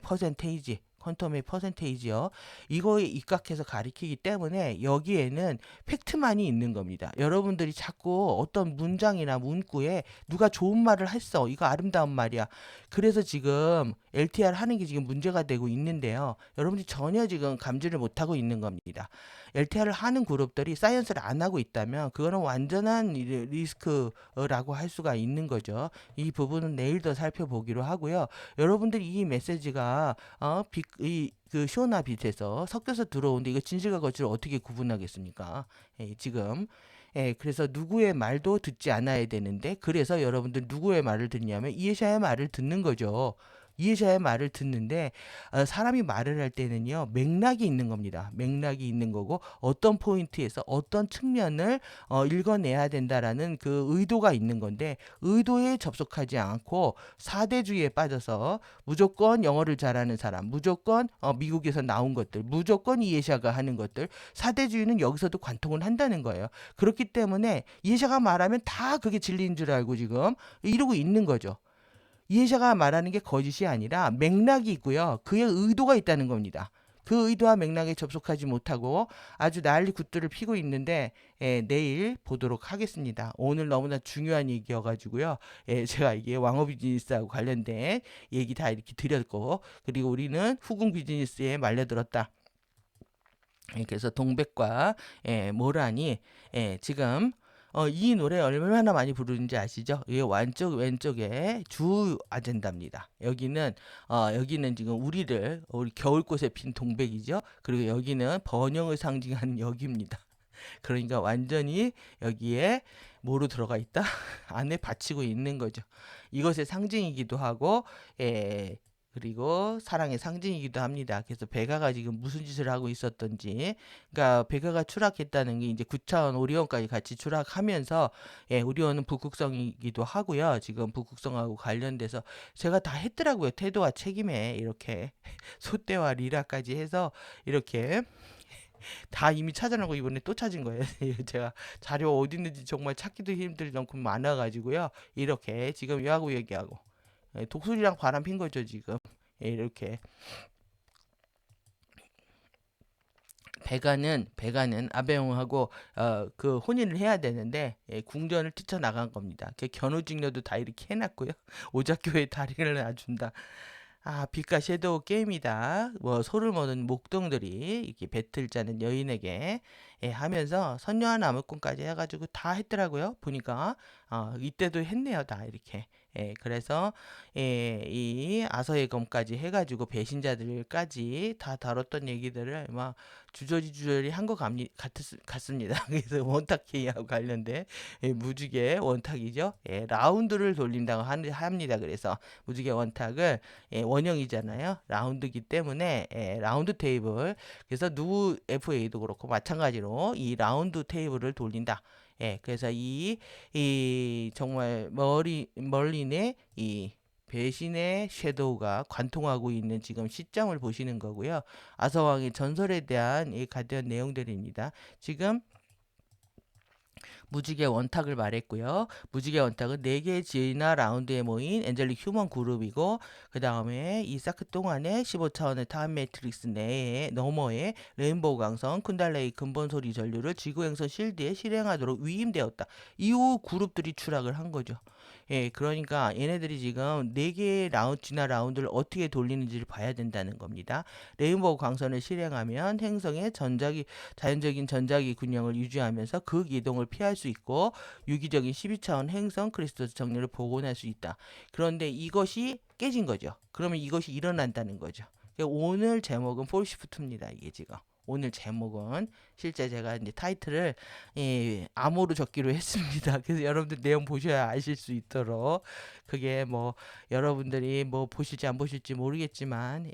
퍼센테이지 퀀텀의 퍼센테이지요. 이거에 입각해서 가리키기 때문에 여기에는 팩트만이 있는 겁니다. 여러분들이 자꾸 어떤 문장이나 문구에 누가 좋은 말을 했어. 이거 아름다운 말이야. 그래서 지금 LTR 하는 게 지금 문제가 되고 있는데요. 여러분들이 전혀 지금 감지를 못하고 있는 겁니다. LTR을 하는 그룹들이 사이언스를 안 하고 있다면 그거는 완전한 리스크라고 할 수가 있는 거죠. 이 부분은 내일 더 살펴보기로 하고요. 여러분들이 이 메시지가 그 쇼나 빛에서 섞여서 들어오는데 이거 진실과 거짓을 어떻게 구분하겠습니까? 지금 그래서 누구의 말도 듣지 않아야 되는데 그래서 여러분들 누구의 말을 듣냐면 이에샤의 말을 듣는 거죠. 이해자의 말을 듣는데 사람이 말을 할 때는요 맥락이 있는 겁니다. 맥락이 있는 거고 어떤 포인트에서 어떤 측면을 읽어내야 된다라는 그 의도가 있는 건데 의도에 접속하지 않고 사대주의에 빠져서 무조건 영어를 잘하는 사람, 무조건 미국에서 나온 것들, 무조건 이해자가 하는 것들, 사대주의는 여기서도 관통을 한다는 거예요. 그렇기 때문에 이해자가 말하면 다 그게 진리인 줄 알고 지금 이러고 있는 거죠. 이해자가 말하는 게 거짓이 아니라 맥락이 있고요. 그의 의도가 있다는 겁니다. 그 의도와 맥락에 접속하지 못하고 아주 난리 굿들을 피고 있는데 내일 보도록 하겠습니다. 오늘 너무나 중요한 얘기여가지고요. 제가 이게 왕호 비즈니스하고 관련된 얘기 다 이렇게 드렸고 그리고 우리는 후궁 비즈니스에 말려들었다. 그래서 동백과 모란이 지금 이 노래 얼마나 많이 부르는지 아시죠? 이게 왼쪽에 주 아젠다입니다. 여기는 지금 우리 겨울꽃에 핀 동백이죠. 그리고 여기는 번영을 상징하는 여기입니다. 그러니까 완전히 여기에 뭐로 들어가 있다? 안에 받치고 있는 거죠. 이것의 상징이기도 하고, 그리고 사랑의 상징이기도 합니다. 그래서 베가가 지금 무슨 짓을 하고 있었던지, 그러니까 베가가 추락했다는 게 이제 9차원 오리온까지 같이 추락하면서, 오리온은 북극성이기도 하고요. 지금 북극성하고 관련돼서 제가 다 했더라고요. 태도와 책임에 이렇게 소떼와 리라까지 해서 이렇게 다 이미 찾아놓고 이번에 또 찾은 거예요. 제가 자료 어디 있는지 정말 찾기도 힘들 만큼 많아가지고요. 이렇게 지금 여하고 얘기하고 독수리랑 바람 핀 거죠 지금. 이렇게 배가는 아베용하고 그 혼인을 해야 되는데 궁전을 뛰쳐나간 겁니다. 그 견우직녀도 다 이렇게 해놨고요. 오작교에 다리를 놔준다. 빛과 섀도우 게임이다. 뭐 소를 모는 목동들이 이렇게 배틀 짜는 여인에게 하면서 선녀와 나무꾼까지 해가지고 다 했더라고요. 보니까 이때도 했네요. 다 이렇게. 그래서 이 아서의 검까지 해가지고 배신자들까지 다 다뤘던 얘기들을 막 주저리 한 것 같습니다. 그래서 원탁회의하고 관련된 무지개 원탁이죠. 라운드를 돌린다고 합니다. 그래서 무지개 원탁을 원형이잖아요. 라운드기 때문에 라운드 테이블. 그래서 누구 FA도 그렇고 마찬가지로 이 라운드 테이블을 돌린다. 그래서 이 정말 멀린의 이 배신의 섀도우가 관통하고 있는 지금 시점을 보시는 거고요. 아서왕의 전설에 대한 이 가디언 내용들입니다. 지금 무지개 원탁을 말했고요. 무지개 원탁은 4개의 지나 라운드에 모인 엔젤릭 휴먼 그룹이고 그 다음에 이 사크 동안에 15차원의 타임 매트릭스 내에 너머에 레인보우 강성, 쿤달레이 근본소리 전류를 지구행성 실드에 실행하도록 위임되었다. 이후 그룹들이 추락을 한 거죠. 그러니까 얘네들이 지금 4개의 지나 라운드를 어떻게 돌리는지를 봐야 된다는 겁니다. 레인보우 광선을 실행하면 행성의 자연적인 전자기 균형을 유지하면서 극 이동을 피할 수 있고 유기적인 12차원 행성 크리스토스 정리를 복원할 수 있다. 그런데 이것이 깨진 거죠. 그러면 이것이 일어난다는 거죠. 오늘 제목은 폴시프트입니다. 이게 지금. 오늘 제목은 실제 제가 이제 타이틀을 암호로 적기로 했습니다. 그래서 여러분들 내용 보셔야 아실 수 있도록 그게 뭐 여러분들이 뭐 보실지 안 보실지 모르겠지만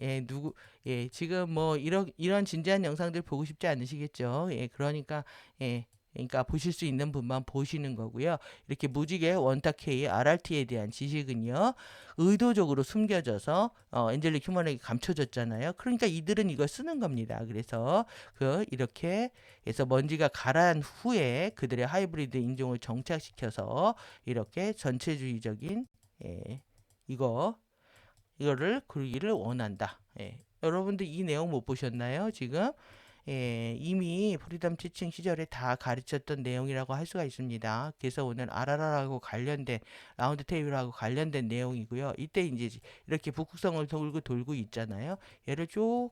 지금 뭐 이런 진지한 영상들 보고 싶지 않으시겠죠. 그러니까 보실 수 있는 분만 보시는 거고요. 이렇게 무지개 원탁회의 RRT에 대한 지식은요. 의도적으로 숨겨져서 엔젤릭 휴먼에게 감춰졌잖아요. 그러니까 이들은 이걸 쓰는 겁니다. 그래서 이렇게 해서 먼지가 가라앉은 후에 그들의 하이브리드 인종을 정착시켜서 이렇게 전체주의적인 이거를 그리기를 원한다. 여러분들 이 내용 못 보셨나요? 지금? 이미 프리덤 티칭 시절에 다 가르쳤던 내용이라고 할 수가 있습니다. 그래서 오늘 아라라라고 관련된 라운드 테이블하고 관련된 내용이고요. 이때 이제 이렇게 북극성을 돌고 있잖아요. 얘를 쭉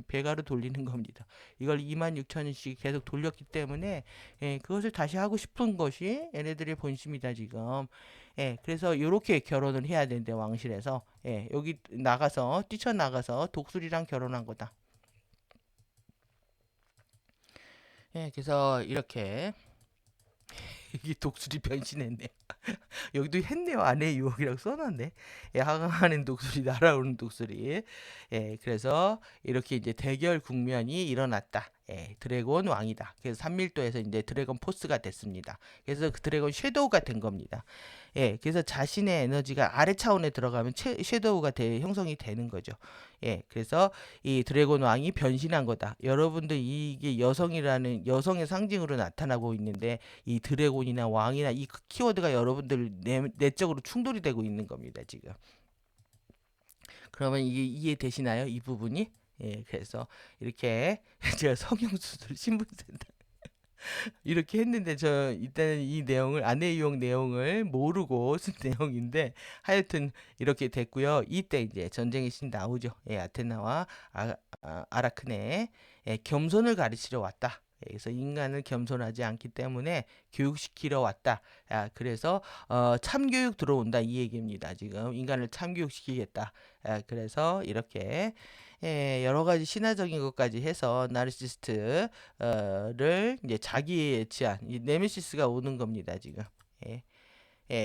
배가로 돌리는 겁니다. 이걸 26,000원씩 계속 돌렸기 때문에 그것을 다시 하고 싶은 것이 얘네들의 본심이다 지금. 그래서 이렇게 결혼을 해야 되는데 왕실에서 여기 뛰쳐나가서 독수리랑 결혼한 거다. 그래서 이렇게 이 독수리 변신했네. 여기도 했네요. 아내의 유혹이라고 써놨네. 예, 하강하는 독수리, 날아오는 독수리. 예, 그래서 이렇게 이제 대결 국면이 일어났다. 예, 드래곤 왕이다. 그래서 3밀도에서 이제 드래곤 포스가 됐습니다. 그래서 그 드래곤 섀도우가 된 겁니다. 예, 그래서 자신의 에너지가 아래 차원에 들어가면 섀도우가 형성이 되는 거죠. 예, 그래서 이 드래곤 왕이 변신한 거다. 여러분들 이게 여성이라는 여성의 상징으로 나타나고 있는데 이 드래곤이나 왕이나 이 키워드가 여러분들 내적으로 충돌이 되고 있는 겁니다, 지금. 그러면 이게 이해되시나요? 이 부분이? 예, 그래서 이렇게 제가 성형수술 신분센터 이렇게 했는데 저 일단 이 내용을 아내 유혹 내용을 모르고 쓴 내용인데 하여튼 이렇게 됐고요. 이때 이제 전쟁의 신 나오죠. 예, 아테나와 아라크네 예, 겸손을 가르치러 왔다. 예, 그래서 인간을 겸손하지 않기 때문에 교육시키러 왔다. 야, 그래서 참교육 들어온다 이 얘기입니다. 지금 인간을 참교육시키겠다. 그래서 이렇게 여러 가지 신화적인 것까지 해서 나르시스트를 이제 자기에 취한 이 네메시스가 오는 겁니다, 지금. 예.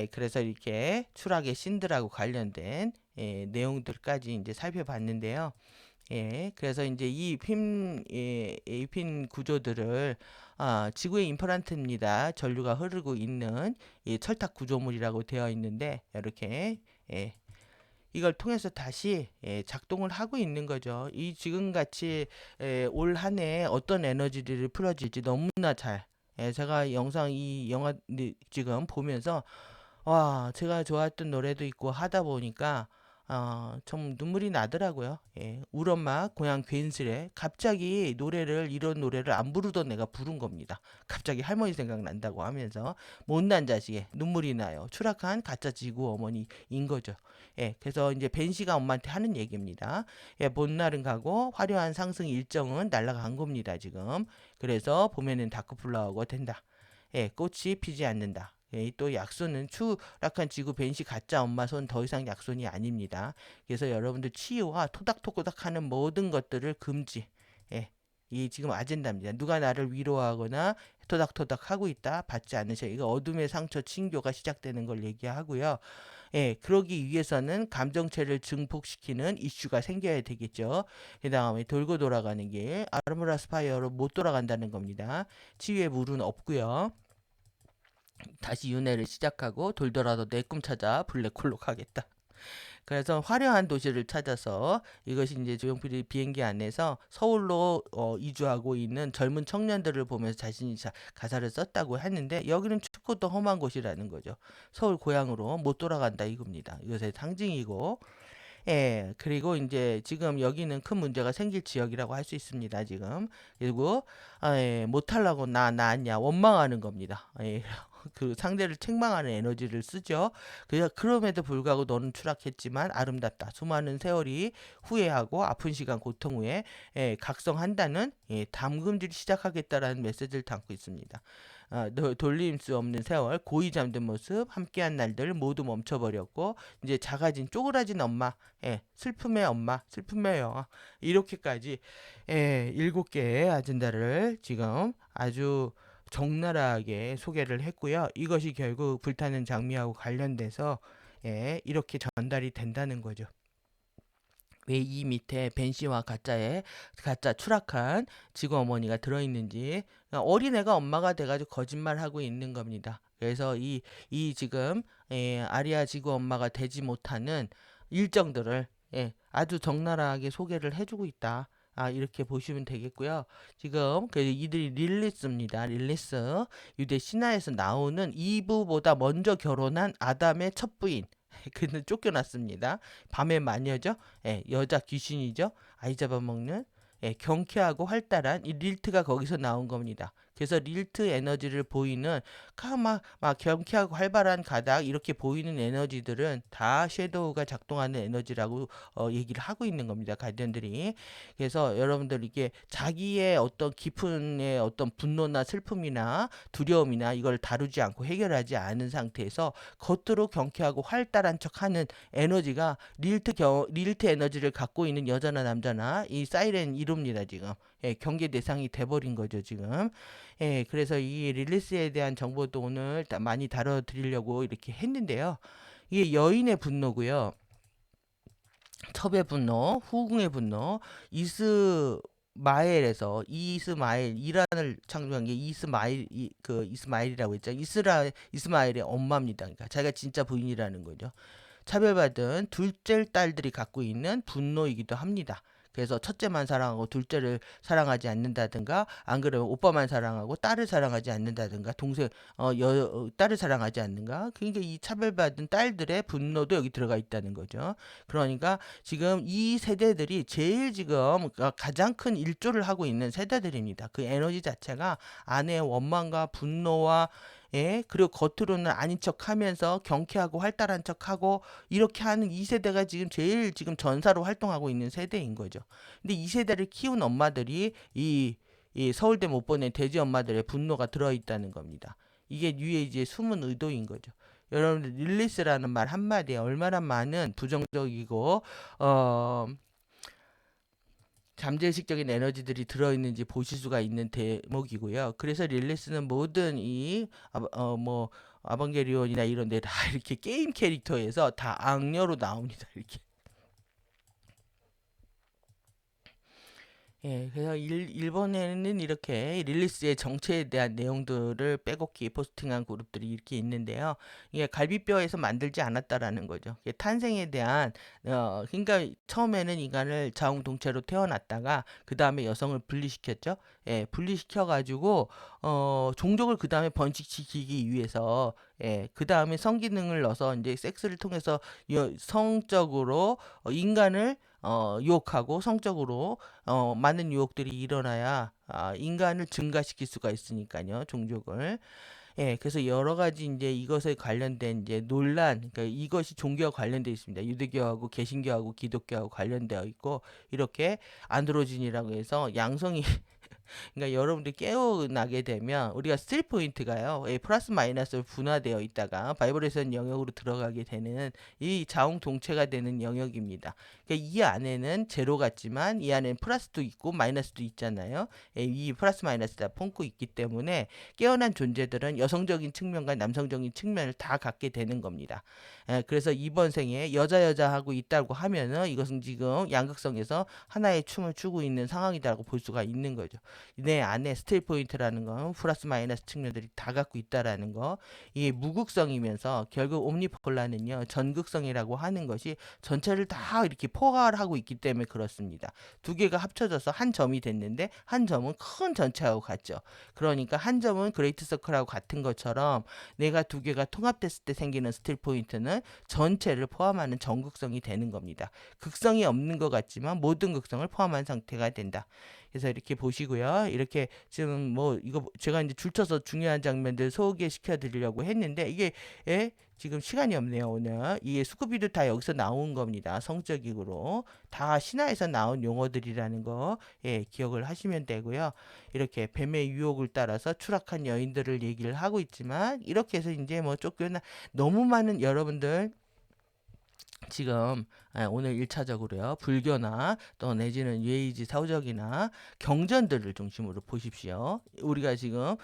그래서 이렇게 추락의 신들하고 관련된 내용들까지 이제 살펴봤는데요. 그래서 이제 이핀 구조들을 지구의 임플란트입니다. 전류가 흐르고 있는 이 철탑 구조물이라고 되어 있는데 이렇게 이걸 통해서 다시 작동을 하고 있는 거죠. 이 지금같이 올 한 해 어떤 에너지들이 풀어질지 너무나 잘 제가 이 영화 지금 보면서 와 제가 좋아했던 노래도 있고 하다 보니까 좀 눈물이 나더라고요. 예, 울 엄마 고향 괜스레 갑자기 이런 노래를 안 부르던 내가 부른 겁니다. 갑자기 할머니 생각난다고 하면서 못난 자식에 눈물이 나요. 추락한 가짜 지구 어머니인 거죠. 예, 그래서 이제 벤 씨가 엄마한테 하는 얘기입니다. 예, 봄날은 가고 화려한 상승 일정은 날아간 겁니다, 지금. 그래서 봄에는 다크플라워가 된다. 예, 꽃이 피지 않는다. 예, 또 약손은 추락한 지구 벤시 가짜 엄마 손 더 이상 약손이 아닙니다. 그래서 여러분들 치유와 토닥토닥하는 모든 것들을 금지. 예, 이 지금 아젠다입니다. 누가 나를 위로하거나 토닥토닥 하고 있다 받지 않으셔. 이거 어둠의 상처 징조가 시작되는 걸 얘기하고요. 예, 그러기 위해서는 감정체를 증폭시키는 이슈가 생겨야 되겠죠. 그 다음에 돌고 돌아가는 길, 아르무라 스파이어로 못 돌아간다는 겁니다. 치유의 물은 없고요. 다시 윤회를 시작하고 돌더라도 내 꿈 찾아 블랙홀로 가겠다. 그래서 화려한 도시를 찾아서 이것이 이제 조용필이 비행기 안에서 서울로 이주하고 있는 젊은 청년들을 보면서 자신이 가사를 썼다고 했는데 여기는 춥고 또 험한 곳이라는 거죠. 서울 고향으로 못 돌아간다 이겁니다. 이것의 상징이고 그리고 이제 지금 여기는 큰 문제가 생길 지역이라고 할 수 있습니다, 지금. 그리고, 못하려고 나았냐, 원망하는 겁니다. 그 상대를 책망하는 에너지를 쓰죠. 그럼에도 불구하고 너는 추락했지만 아름답다. 수많은 세월이 후회하고 아픈 시간 고통 후에 각성한다는 담금질이 시작하겠다라는 메시지를 담고 있습니다. 돌림 수 없는 세월, 고이 잠든 모습, 함께한 날들 모두 멈춰버렸고 이제 작아진 쪼그라진 엄마, 슬픔의 엄마, 슬픔의 영화 이렇게까지 7개의 아젠다를 지금 아주 적나라하게 소개를 했고요. 이것이 결국 불타는 장미하고 관련돼서 이렇게 전달이 된다는 거죠. 왜 이 밑에 벤씨와 가짜 추락한 지구 어머니가 들어있는지 어린애가 엄마가 돼가지고 거짓말하고 있는 겁니다. 그래서 이 지금 아리아 지구 엄마가 되지 못하는 일정들을 아주 적나라하게 소개를 해주고 있다. 이렇게 보시면 되겠고요. 지금 이들이 릴리스입니다. 릴리스 유대 신화에서 나오는 이브보다 먼저 결혼한 아담의 첫 부인. 그는 쫓겨났습니다. 밤의 마녀죠. 여자 귀신이죠. 아이 잡아먹는 경쾌하고 활달한 이 릴트가 거기서 나온 겁니다. 그래서 릴트 에너지를 보이는 막 경쾌하고 활발한 가닥 이렇게 보이는 에너지들은 다 섀도우가 작동하는 에너지라고 얘기를 하고 있는 겁니다. 가디언들이. 그래서 여러분들 이게 자기의 어떤 깊은 어떤 분노나 슬픔이나 두려움이나 이걸 다루지 않고 해결하지 않은 상태에서 겉으로 경쾌하고 활달한 척하는 에너지가 릴트 에너지를 갖고 있는 여자나 남자나 이 사이렌 이룹니다, 지금. 예, 경계 대상이 돼버린 거죠, 지금. 예, 그래서 이 릴리스에 대한 정보도 오늘 많이 다뤄드리려고 이렇게 했는데요. 이게 여인의 분노고요. 첩의 분노, 후궁의 분노, 이스마엘에서 이스마엘 이란을 창조한 게 이스마엘이라고 했죠. 이스마엘의 엄마입니다. 그러니까 자기가 진짜 부인이라는 거죠. 차별받은 둘째 딸들이 갖고 있는 분노이기도 합니다. 그래서 첫째만 사랑하고 둘째를 사랑하지 않는다든가, 안 그러면 오빠만 사랑하고 딸을 사랑하지 않는다든가, 딸을 사랑하지 않는가. 그러니까 이 차별받은 딸들의 분노도 여기 들어가 있다는 거죠. 그러니까 지금 이 세대들이 제일 지금 가장 큰 일조를 하고 있는 세대들입니다. 그 에너지 자체가 아내의 원망과 분노와, 예, 그리고 겉으로는 아닌 척 하면서 경쾌하고 활달한 척 하고 이렇게 하는 이 세대가 지금 제일 지금 전사로 활동하고 있는 세대인 거죠. 근데 이 세대를 키운 엄마들이 이 서울대 못 보낸 돼지 엄마들의 분노가 들어있다는 겁니다. 이게 뉴에이지의 숨은 의도인 거죠. 여러분들 릴리스라는 말 한마디에 얼마나 많은 부정적이고 잠재의식적인 에너지들이 들어있는지 보실 수가 있는 대목이고요. 그래서 릴리스는 모든 뭐 아방게리온이나 이런 데 다 이렇게 게임 캐릭터에서 다 악녀로 나옵니다. 이렇게. 예, 그래서 일본에는 이렇게 릴리스의 정체에 대한 내용들을 빼곡히 포스팅한 그룹들이 이렇게 있는데요. 이게 갈비뼈에서 만들지 않았다라는 거죠. 이게 탄생에 대한, 그러니까 처음에는 인간을 자웅동체로 태어났다가 그 다음에 여성을 분리시켰죠. 예, 분리시켜가지고 종족을 그 다음에 번식시키기 위해서, 예, 그 다음에 성기능을 넣어서 이제 섹스를 통해서 성적으로 인간을 유혹하고 성적으로 많은 유혹들이 일어나야 인간을 증가시킬 수가 있으니까요, 종족을. 예, 그래서 여러 가지 이제 이것에 관련된 이제 논란, 그러니까 이것이 종교와 관련되어 있습니다. 유대교하고 개신교하고 기독교하고 관련되어 있고, 이렇게 안드로진이라고 해서 양성이 그러니까 여러분들이 깨어나게 되면 우리가 스틸 포인트가요. 플러스 마이너스로 분화되어 있다가 바이브레이션 영역으로 들어가게 되는 이 자웅 동체가 되는 영역입니다. 그러니까 이 안에는 제로 같지만 이 안에는 플러스도 있고 마이너스도 있잖아요. 이 플러스 마이너스 다 품고 있기 때문에 깨어난 존재들은 여성적인 측면과 남성적인 측면을 다 갖게 되는 겁니다. 그래서 이번 생에 여자 하고 있다고 하면은 이것은 지금 양극성에서 하나의 춤을 추고 있는 상황이라고 볼 수가 있는 거죠. 내 안에 스틸 포인트라는 건 플러스 마이너스 측면들이 다 갖고 있다라는 거. 이게 무극성이면서 결국 옴니폴라는요 전극성이라고 하는 것이 전체를 다 이렇게 포괄하고 있기 때문에 그렇습니다. 두 개가 합쳐져서 한 점이 됐는데 한 점은 큰 전체하고 같죠. 그러니까 한 점은 그레이트 서클하고 같은 것처럼 내가 두 개가 통합됐을 때 생기는 스틸 포인트는 전체를 포함하는 전극성이 되는 겁니다. 극성이 없는 것 같지만 모든 극성을 포함한 상태가 된다. 그래서 이렇게 보시고요. 이렇게 지금 뭐 이거 제가 이제 줄쳐서 중요한 장면들 소개시켜 드리려고 했는데 이게 지금 시간이 없네요, 오늘. 이게 스쿠비도 다 여기서 나온 겁니다. 성적으로 다 신화에서 나온 용어들이라는 거, 예, 기억을 하시면 되고요. 이렇게 뱀의 유혹을 따라서 추락한 여인들을 얘기를 하고 있지만 이렇게 해서 이제 뭐 쫓겨나 너무 많은 여러분들 지금 오늘 1차적으로요. 불교나 또 내지는 유에이지 사후적이나 경전들을 중심으로 보십시오. 우리가 지금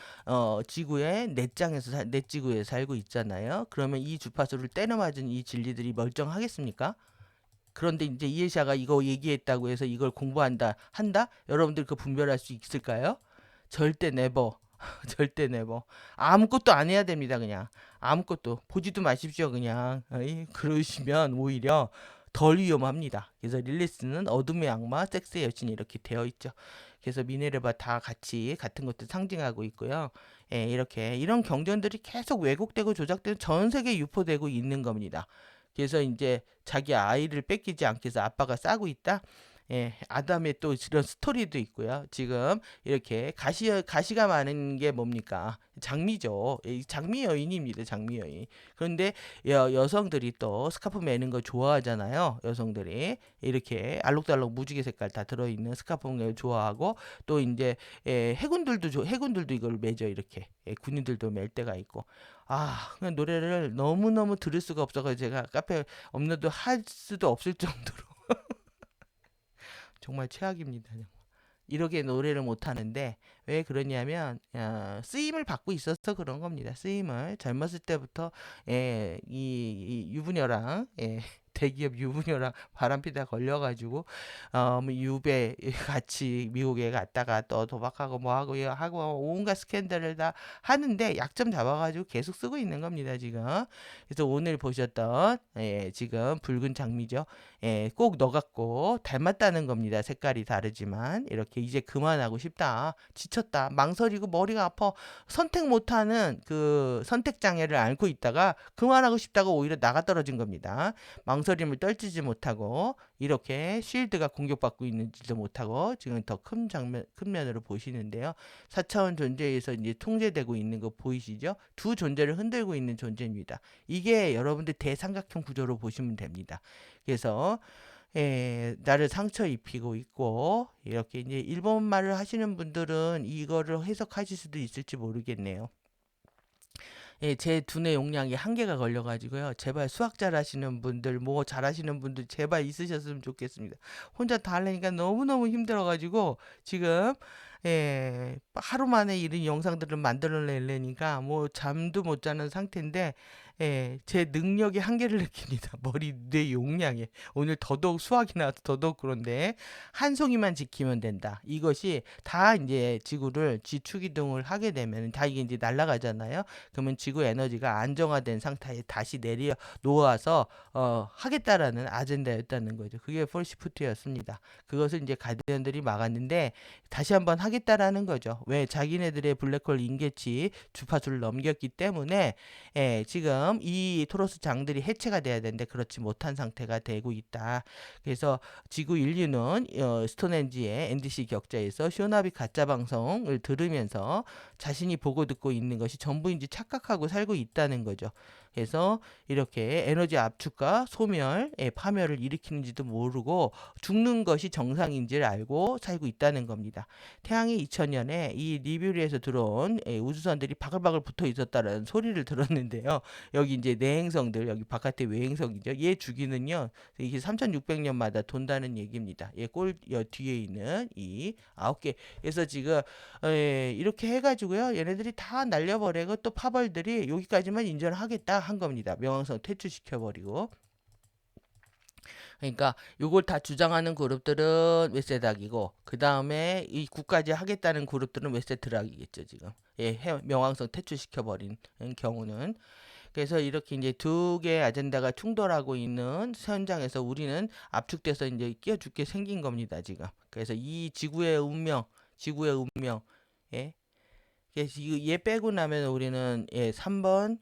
지구의 넷지구에 살고 있잖아요. 그러면 이 주파수를 때려 맞은 이 진리들이 멀쩡하겠습니까? 그런데 이제 이해샤가 이거 얘기했다고 해서 이걸 한다? 여러분들 그 분별할 수 있을까요? 절대 네버. 절대 네버. 아무것도 안 해야 됩니다. 그냥 아무것도 보지도 마십시오. 그냥 그러시면 오히려 덜 위험합니다. 그래서 릴리스는 어둠의 악마, 섹스의 여신 이렇게 되어 있죠. 그래서 미네르바 다 같이 같은 것들 상징하고 있고요. 예, 이렇게 이런 경전들이 계속 왜곡되고 조작되고 전 세계에 유포되고 있는 겁니다. 그래서 이제 자기 아이를 뺏기지 않기 위해서 아빠가 싸고 있다. 예, 아담의 또 이런 스토리도 있고요. 지금 이렇게 가시가 많은 게 뭡니까? 장미죠. 장미 여인입니다. 장미 여인. 그런데 여성들이 또 스카프 매는 거 좋아하잖아요. 여성들이 이렇게 알록달록 무지개 색깔 다 들어있는 스카프 매는 거 좋아하고 또 이제 해군들도 이걸 매죠. 이렇게 군인들도 맬 때가 있고. 그냥 노래를 너무너무 들을 수가 없어서 제가 카페 업로드 할 수도 없을 정도로 정말 최악입니다. 이렇게 노래를 못 하는데 왜 그러냐면 쓰임을 받고 있어서 그런 겁니다. 쓰임을 젊었을 때부터 이 유부녀랑 대기업 유부녀랑 바람피다 걸려가지고 뭐 유배 같이 미국에 갔다가 또 도박하고 뭐하고 이거 하고 온갖 스캔들을 다 하는데 약점 잡아가지고 계속 쓰고 있는 겁니다 지금. 그래서 오늘 보셨던 지금 붉은 장미죠. 꼭 너 같고 닮았다는 겁니다. 색깔이 다르지만 이렇게 이제 그만하고 싶다. 지쳤다. 망설이고 머리가 아파. 선택 못하는 그 선택 장애를 앓고 있다가 그만하고 싶다고 오히려 나가 떨어진 겁니다. 망설임을 떨치지 못하고 이렇게 쉴드가 공격받고 있는지도 못하고 지금 더 큰 면으로 보시는데요. 4차원 존재에서 이제 통제되고 있는 거 보이시죠? 두 존재를 흔들고 있는 존재입니다. 이게 여러분들 대삼각형 구조로 보시면 됩니다. 그래서 나를 상처 입히고 있고 이렇게 이제 일본말을 하시는 분들은 이거를 해석하실 수도 있을지 모르겠네요. 제 두뇌 용량이 한계가 걸려가지고요. 제발 수학 잘하시는 분들, 뭐 잘하시는 분들 제발 있으셨으면 좋겠습니다. 혼자 다 하려니까 너무너무 힘들어가지고 지금 하루 만에 이런 영상들을 만들어내려니까 뭐 잠도 못 자는 상태인데 제 능력의 한계를 느낍니다. 머리 뇌 용량에. 오늘 더더욱 수학이 나와서 더더욱 그런데 한 송이만 지키면 된다. 이것이 다 이제 지구를 지축이동을 하게 되면 다 이게 이제 날아가잖아요. 그러면 지구 에너지가 안정화된 상태에 다시 내려 놓아서 하겠다라는 아젠다였다는 거죠. 그게 폴시프트였습니다. 그것을 이제 가디언들이 막았는데 다시 한번 하겠다라는 거죠. 왜 자기네들의 블랙홀 인계치 주파수를 넘겼기 때문에 지금 이 토로스 장들이 해체가 돼야 되는데 그렇지 못한 상태가 되고 있다. 그래서 지구 인류는 스톤헨지의 NDC 격자에서 쇼나비 가짜 방송을 들으면서 자신이 보고 듣고 있는 것이 전부인지 착각하고 살고 있다는 거죠. 그래서 이렇게 에너지 압축과 소멸, 파멸을 일으키는지도 모르고 죽는 것이 정상인지를 알고 살고 있다는 겁니다. 태양이 2000년에 이 리뷰리에서 들어온 우주선들이 바글바글 붙어 있었다는 소리를 들었는데요. 여기 이제 내행성들, 여기 바깥에 외행성이죠. 얘 주기는요, 이게 3600년마다 돈다는 얘기입니다. 얘 뒤에 있는 이 9개. 그래서 지금 이렇게 해가지고요, 얘네들이 다 날려버리고 또 파벌들이 여기까지만 인정하겠다 한 겁니다. 명왕성 퇴출시켜버리고. 그러니까 요걸 다 주장하는 그룹들은 웨세닥이고 그 다음에 이 국까지 하겠다는 그룹들은 웨세드락이겠죠 지금. 명왕성 퇴출시켜버린 경우는. 그래서 이렇게 이제 두 개의 아젠다가 충돌하고 있는 현장에서 우리는 압축돼서 이제 끼어 죽게 생긴 겁니다 지금. 그래서 이 지구의 운명, 예. 그래서 얘 빼고 나면 우리는 3번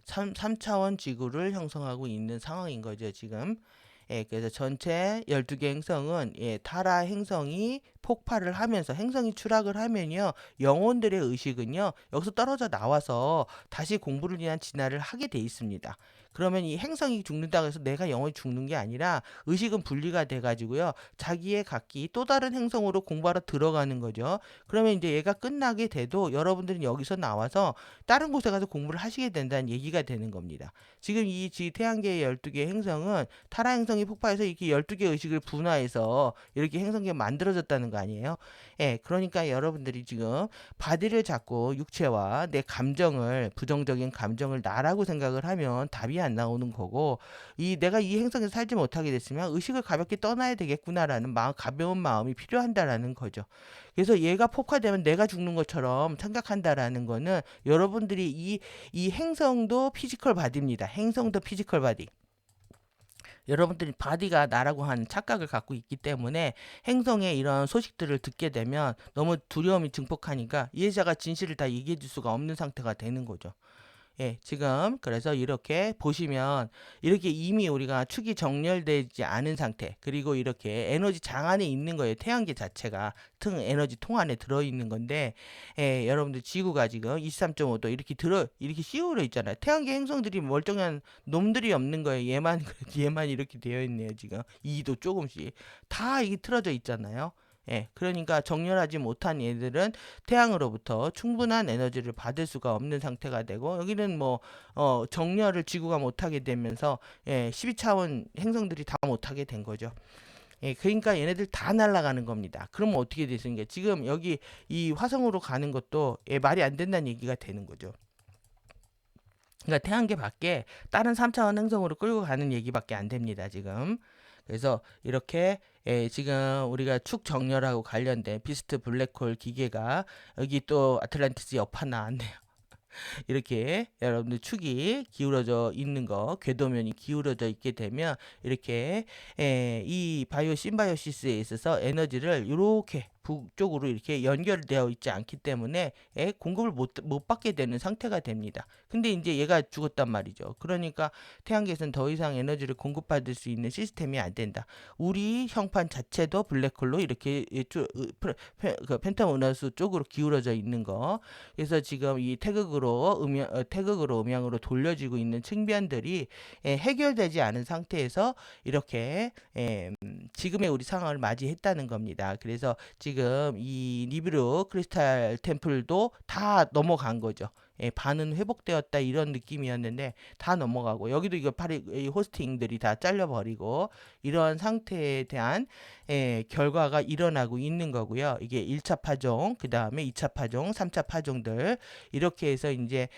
3차원 지구를 형성하고 있는 상황인 거죠 지금. 그래서 전체 12개 행성은 타라 행성이 폭발을 하면서 행성이 추락을 하면요. 영혼들의 의식은요. 여기서 떨어져 나와서 다시 공부를 위한 진화를 하게 돼 있습니다. 그러면 이 행성이 죽는다고 해서 내가 영혼이 죽는 게 아니라 의식은 분리가 돼 가지고요. 자기의 각기 또 다른 행성으로 공부하러 들어가는 거죠. 그러면 이제 얘가 끝나게 돼도 여러분들은 여기서 나와서 다른 곳에 가서 공부를 하시게 된다는 얘기가 되는 겁니다. 지금 이 태양계의 12개 행성은 타라 행성이 폭발해서 이렇게 12개 의식을 분화해서 이렇게 행성계가 만들어졌다는 거 아니에요? 그러니까 여러분들이 지금 바디를 잡고 육체와 내 감정을 부정적인 감정을 나라고 생각을 하면 답이 안 나오는 거고 내가 이 행성에서 살지 못하게 됐으면 의식을 가볍게 떠나야 되겠구나라는 가벼운 마음이 필요한다라는 거죠. 그래서 얘가 폭파되면 내가 죽는 것처럼 생각한다라는 거는 여러분들이 이 행성도 피지컬 바디입니다. 행성도 피지컬 바디. 여러분들이 바디가 나라고 하는 착각을 갖고 있기 때문에 행성의 이런 소식들을 듣게 되면 너무 두려움이 증폭하니까 이해자가 진실을 다 얘기해 줄 수가 없는 상태가 되는 거죠. 지금 그래서 이렇게 보시면 이렇게 이미 우리가 축이 정렬되지 않은 상태 그리고 이렇게 에너지 장 안에 있는 거예요. 태양계 자체가 에너지 통 안에 들어있는 건데 여러분들 지구가 지금 23.5도 이렇게 씌우려 있잖아요. 태양계 행성들이 멀쩡한 놈들이 없는 거예요. 얘만 이렇게 되어 있네요. 지금 2도 조금씩 다 이게 틀어져 있잖아요. 그러니까 정렬하지 못한 얘들은 태양으로부터 충분한 에너지를 받을 수가 없는 상태가 되고 여기는 뭐 정렬을 지구가 못하게 되면서 12차원 행성들이 다 못하게 된 거죠. 예, 그러니까 얘네들 다 날아가는 겁니다. 그러면 어떻게 되겠습니까? 지금 여기 이 화성으로 가는 것도 예, 말이 안 된다는 얘기가 되는 거죠. 그러니까 태양계 밖에 다른 3차원 행성으로 끌고 가는 얘기밖에 안 됩니다, 지금. 그래서 이렇게 예, 지금 우리가 축 정렬하고 관련된 비스트 블랙홀 기계가 여기 또 아틀란티스 여파 나왔네요. 이렇게 여러분들 축이 기울어져 있는 거, 궤도면이 기울어져 있게 되면 이렇게 이 바이오 심바이오시스에 있어서 에너지를 이렇게 북쪽으로 이렇게 연결되어 있지 않기 때문에 공급을 못 받게 되는 상태가 됩니다. 근데 이제 얘가 죽었단 말이죠. 그러니까 태양계에서는 더 이상 에너지를 공급받을 수 있는 시스템이 안 된다. 우리 형판 자체도 블랙홀로 이렇게 그 펜텀 은하수 쪽으로 기울어져 있는 거. 그래서 지금 이 태극으로 음양으로 돌려지고 있는 측면들이 해결되지 않은 상태에서 이렇게 지금의 우리 상황을 맞이했다는 겁니다. 그래서 지금 이 니비루 크리스탈 템플도 다 넘어간 거죠. 예, 반은 회복되었다 이런 느낌이었는데 다 넘어가고 여기도 이거 이 호스팅들이 다 잘려버리고 이러한 상태에 대한 결과가 일어나고 있는 거고요. 이게 1차 파종, 그 다음에 2차 파종, 3차 파종들 이렇게 해서 이제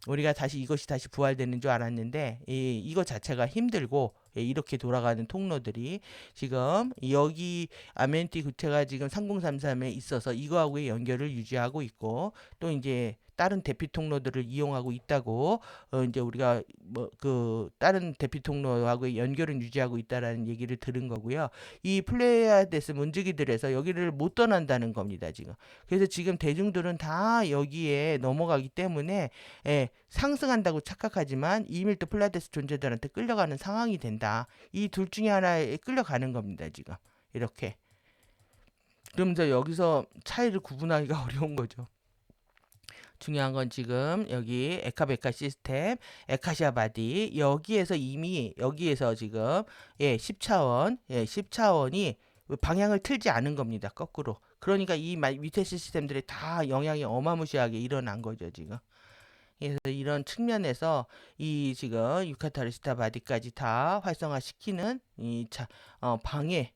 우리가 이것이 다시 부활되는 줄 알았는데 이거 자체가 힘들고 이렇게 돌아가는 통로들이 지금 여기 아멘티 구체가 지금 3033에 있어서 이거하고의 연결을 유지하고 있고 또 이제 다른 대피 통로들을 이용하고 있다고 이제 우리가 뭐 그 다른 대피 통로하고의 연결을 유지하고 있다라는 얘기를 들은 거고요. 이 플레이아데스 문지기들에서 여기를 못 떠난다는 겁니다, 지금. 그래서 지금 대중들은 다 여기에 넘어가기 때문에 상승한다고 착각하지만 이밀 또 플레이아데스 존재들한테 끌려가는 상황이 된다. 이 둘 중에 하나에 끌려가는 겁니다, 지금. 이렇게. 그러면서 여기서 차이를 구분하기가 어려운 거죠. 중요한 건 지금 여기 에카베카 시스템, 에카시아 바디 여기에서 이미 여기에서 지금 10차원이 방향을 틀지 않은 겁니다. 거꾸로. 그러니까 이 밑에 시스템들이 다 영향이 어마무시하게 일어난 거죠, 지금. 그래서 이런 측면에서 이 지금 유카타르시타 바디까지 다 활성화시키는 방해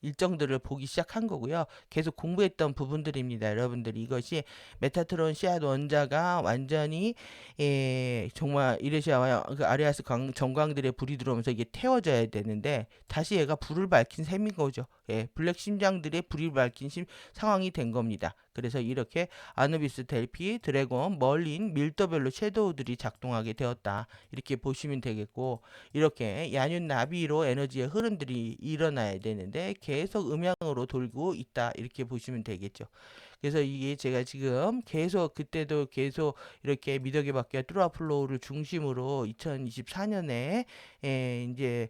일정들을 보기 시작한 거고요. 계속 공부했던 부분들입니다. 여러분들 이것이 메타트론 씨앗 원자가 완전히 정말 이레시아와 그 아레아스 전광들의 불이 들어오면서 이게 태워져야 되는데 다시 얘가 불을 밝힌 셈인 거죠. 블랙 심장들의 불이 밝힌 상황이 된 겁니다. 그래서 이렇게 아누비스, 델피, 드래곤, 멀린, 밀도별로 섀도우들이 작동하게 되었다. 이렇게 보시면 되겠고 이렇게 야륜 나비로 에너지의 흐름들이 일어나야 되는데 계속 음양으로 돌고 있다. 이렇게 보시면 되겠죠. 그래서 이게 제가 지금 계속 그때도 계속 이렇게 미덕의 바퀴와 뚜라플로우를 중심으로 2024년에 이제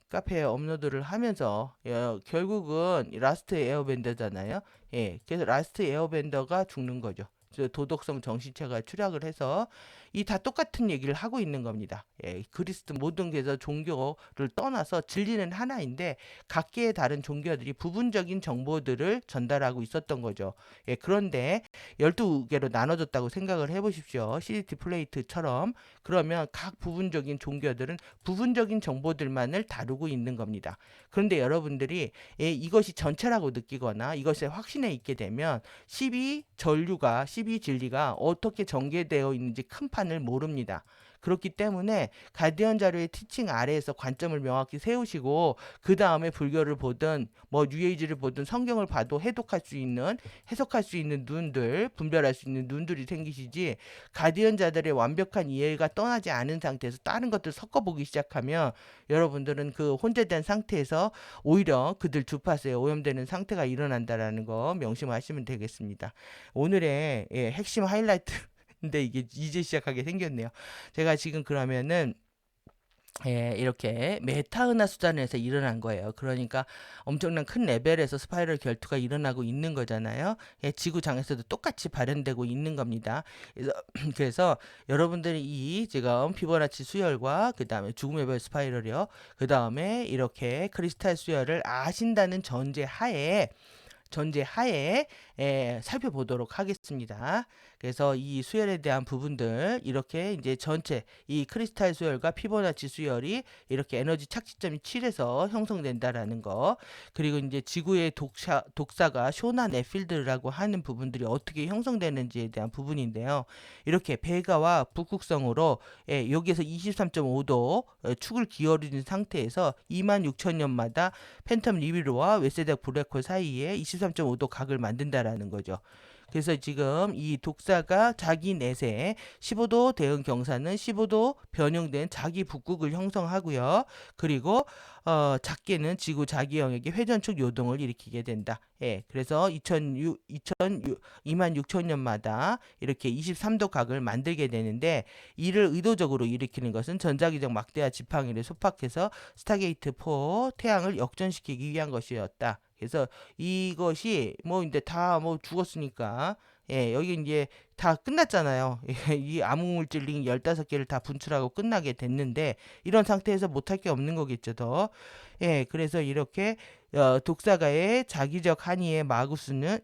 카페에 업로드를 하면서 결국은 라스트 에어밴더잖아요. 그래서 라스트 에어밴더가 죽는 거죠. 도덕성 정신체가 추락을 해서 이 다 똑같은 얘기를 하고 있는 겁니다. 그리스도 모든 게서 종교를 떠나서 진리는 하나인데 각계의 다른 종교들이 부분적인 정보들을 전달하고 있었던 거죠. 그런데 12개로 나눠졌다고 생각을 해보십시오. CDT 플레이트처럼. 그러면 각 부분적인 종교들은 부분적인 정보들만을 다루고 있는 겁니다. 그런데 여러분들이 이것이 전체라고 느끼거나 이것에 확신에 있게 되면 12 진리가 어떻게 전개되어 있는지 큰 판을 모릅니다. 그렇기 때문에 가디언 자료의 티칭 아래에서 관점을 명확히 세우시고 그 다음에 불교를 보든 뭐 뉴에이지를 보든 성경을 봐도 해석할 수 있는 눈들, 분별할 수 있는 눈들이 생기시지 가디언 자들의 완벽한 이해가 떠나지 않은 상태에서 다른 것들 섞어보기 시작하면 여러분들은 그 혼재된 상태에서 오히려 그들 주파수에 오염되는 상태가 일어난다라는 거 명심하시면 되겠습니다. 오늘의 핵심 하이라이트 근데 이게 이제 시작하게 생겼네요. 제가 지금 그러면은 이렇게 메타은하 수단에서 일어난 거예요. 그러니까 엄청난 큰 레벨에서 스파이럴 결투가 일어나고 있는 거잖아요. 지구장에서도 똑같이 발현되고 있는 겁니다. 그래서 여러분들이 이 지금 피보나치 수열과 그 다음에 죽음의 별 스파이럴이요. 그 다음에 이렇게 크리스탈 수열을 아신다는 전제 하에 전제하에 살펴보도록 하겠습니다. 그래서 이 수열에 대한 부분들 이렇게 이제 전체 이 크리스탈 수열과 피보나치 수열이 이렇게 에너지 착지점이 7에서 형성된다라는 거, 그리고 이제 지구의 독사가 쇼나 네필드라고 하는 부분들이 어떻게 형성되는지에 대한 부분인데요. 이렇게 배가와 북극성으로 여기에서 23.5도 축을 기울인 상태에서 26,000년마다 팬텀 니비루와 웨세덱 블랙홀 사이에 23.5도 각을 만든다라는 거죠. 그래서 지금 이 독사가 자기 내세 15도 대응 경사는 15도 변형된 자기 북극을 형성하고요. 그리고 작게는 지구 자기 영역의 회전축 요동을 일으키게 된다. 그래서 26,000년마다 이렇게 23도 각을 만들게 되는데, 이를 의도적으로 일으키는 것은 전자기적 막대한 지팡이를 소박해서 스타게이트 4 태양을 역전시키기 위한 것이었다. 그래서 이것이 뭐 이제 다 뭐 죽었으니까, 여기 이제 다 끝났잖아요. 이 암흑물질 링 15개를 다 분출하고 끝나게 됐는데, 이런 상태에서 못할 게 없는 거겠죠, 더. 그래서 이렇게 독사가의 자기적 한위의 마구스는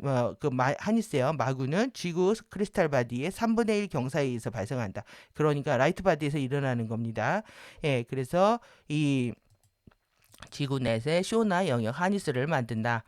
한이세요. 마구는 지구 크리스탈 바디의 3분의 1 경사에 의해서 발생한다. 그러니까 라이트 바디에서 일어나는 겁니다. 그래서 이 지구 내에 쇼나 영역 하니스를 만든다.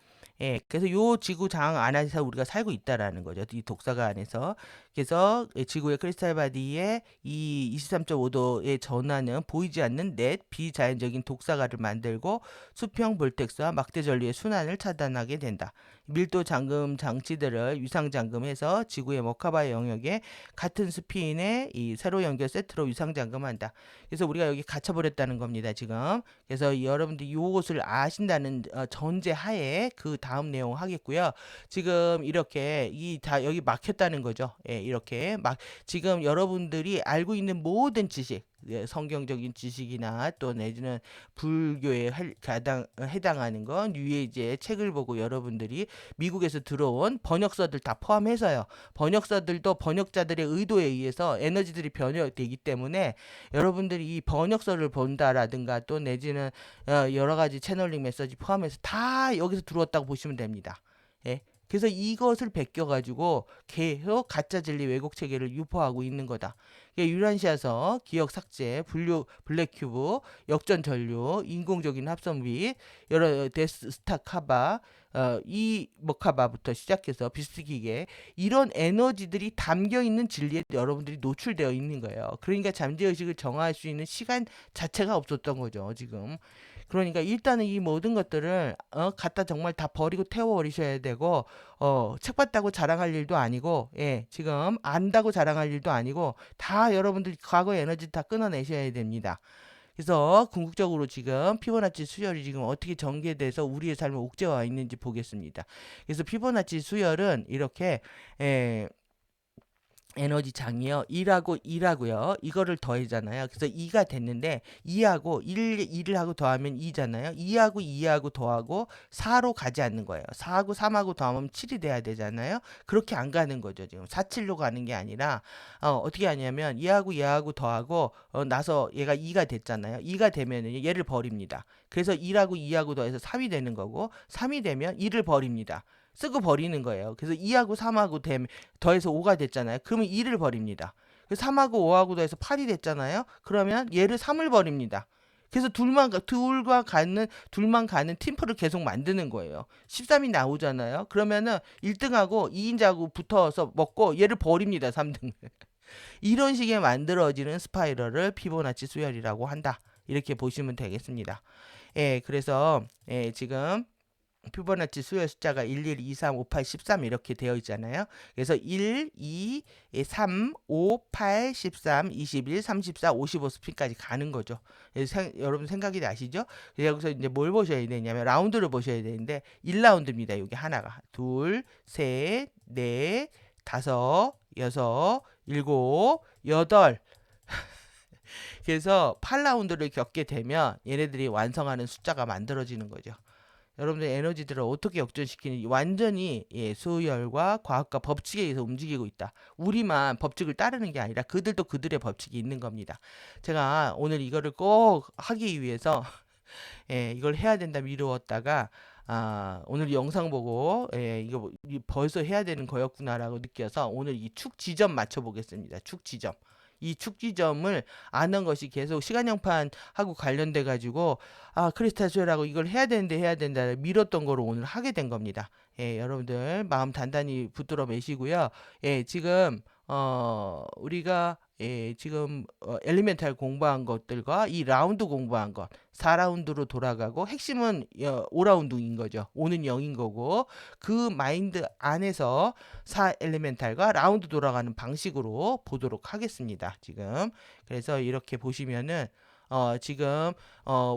그래서 요 지구장 안에서 우리가 살고 있다라는 거죠. 이 독사가 안에서. 그래서 지구의 크리스탈 바디에 이 23.5도의 전하는 보이지 않는 넷 비자연적인 독사가를 만들고 수평 볼텍스와 막대 전류의 순환을 차단하게 된다. 밀도 잠금 장치들을 위상 잠금해서 지구의 머카바 영역에 같은 스피인의 이 세로 연결 세트로 위상 잠금한다. 그래서 우리가 여기 갇혀 버렸다는 겁니다, 지금. 그래서 여러분들이 요것을 아신다는 전제 하에 그 다음 내용 하겠고요. 지금 이렇게 이 다 여기 막혔다는 거죠. 이렇게 막 지금 여러분들이 알고 있는 모든 지식, 성경적인 지식이나 또 내지는 불교에 해당하는 건 유해지의 책을 보고 여러분들이 미국에서 들어온 번역서들 다 포함해서요. 번역서들도 번역자들의 의도에 의해서 에너지들이 변형되기 때문에 여러분들이 이 번역서를 본다라든가 또 내지는 여러 가지 채널링 메시지 포함해서 다 여기서 들어왔다고 보시면 됩니다. 그래서 이것을 베껴가지고 계속 가짜 진리 왜곡 체계를 유포하고 있는 거다. 유란시아서 기억 삭제, 블랙 큐브, 역전 전류, 인공적인 합성 및 여러 데스스타카바, 이 머카바부터 시작해서 비스기계, 이런 에너지들이 담겨 있는 진리에 여러분들이 노출되어 있는 거예요. 그러니까 잠재의식을 정화할 수 있는 시간 자체가 없었던 거죠, 지금. 그러니까 일단은 이 모든 것들을 갖다 정말 다 버리고 태워버리셔야 되고, 책 봤다고 자랑할 일도 아니고, 지금 안다고 자랑할 일도 아니고, 다 여러분들 과거의 에너지 다 끊어내셔야 됩니다. 그래서 궁극적으로 지금 피보나치 수열이 지금 어떻게 전개돼서 우리의 삶에 옥죄와 있는지 보겠습니다. 그래서 피보나치 수열은 이렇게 에너지 장이요. 2하고요. 이거를 더해잖아요. 그래서 2가 됐는데 2하고 1을 하고 더하면 2잖아요. 2하고 더하고 4로 가지 않는 거예요. 4하고 3하고 더하면 7이 돼야 되잖아요. 그렇게 안 가는 거죠. 지금 4, 7로 가는 게 아니라 어떻게 하냐면 얘하고 더하고 나서 얘가 2가 됐잖아요. 2가 되면 얘를 버립니다. 그래서 1하고 2하고 더해서 3이 되는 거고, 3이 되면 1을 버립니다. 쓰고 버리는 거예요. 그래서 2하고 3하고 더해서 5가 됐잖아요. 그러면 2를 버립니다. 3하고 5하고 더해서 8이 됐잖아요. 그러면 얘를 3을 버립니다. 그래서 둘만 가는 팀플을 계속 만드는 거예요. 13이 나오잖아요. 그러면은 1등하고 2인자하고 붙어서 먹고 얘를 버립니다. 3등을. 이런 식의 만들어지는 스파이럴을 피보나치 수열이라고 한다. 이렇게 보시면 되겠습니다. 그래서 지금 피보나치 수열 숫자가 11, 23, 58, 13 이렇게 되어 있잖아요. 그래서 1, 2, 3, 5, 8, 13, 21, 34, 55 스핀까지 가는 거죠. 여러분 생각이 나시죠? 여기서 이제 뭘 보셔야 되냐면 라운드를 보셔야 되는데 1라운드입니다. 여기 하나가. 둘, 셋, 넷, 다섯, 여섯, 일곱, 여덟. 그래서 8라운드를 겪게 되면 얘네들이 완성하는 숫자가 만들어지는 거죠. 여러분들 에너지들을 어떻게 역전시키는지 완전히 수열과 과학과 법칙에 의해서 움직이고 있다. 우리만 법칙을 따르는 게 아니라 그들도 그들의 법칙이 있는 겁니다. 제가 오늘 이거를 꼭 하기 위해서 이걸 해야 된다 미루었다가 오늘 영상 보고 이거 벌써 해야 되는 거였구나라고 느껴서 오늘 이 축 지점 맞춰 보겠습니다. 축 지점. 이 축 지점을 아는 것이 계속 시간영판하고 관련돼 가지고 크리스탈 수혈하고 이걸 해야 된다 미뤘던 거로 오늘 하게 된 겁니다. 여러분들 마음 단단히 붙들어 매시고요. 지금 우리가 지금 엘리멘탈 공부한 것들과 이 라운드 공부한 것 4라운드로 돌아가고 핵심은 5라운드인 거죠. 5는 0인 거고 그 마인드 안에서 4 엘리멘탈과 라운드 돌아가는 방식으로 보도록 하겠습니다. 지금 그래서 이렇게 보시면은 지금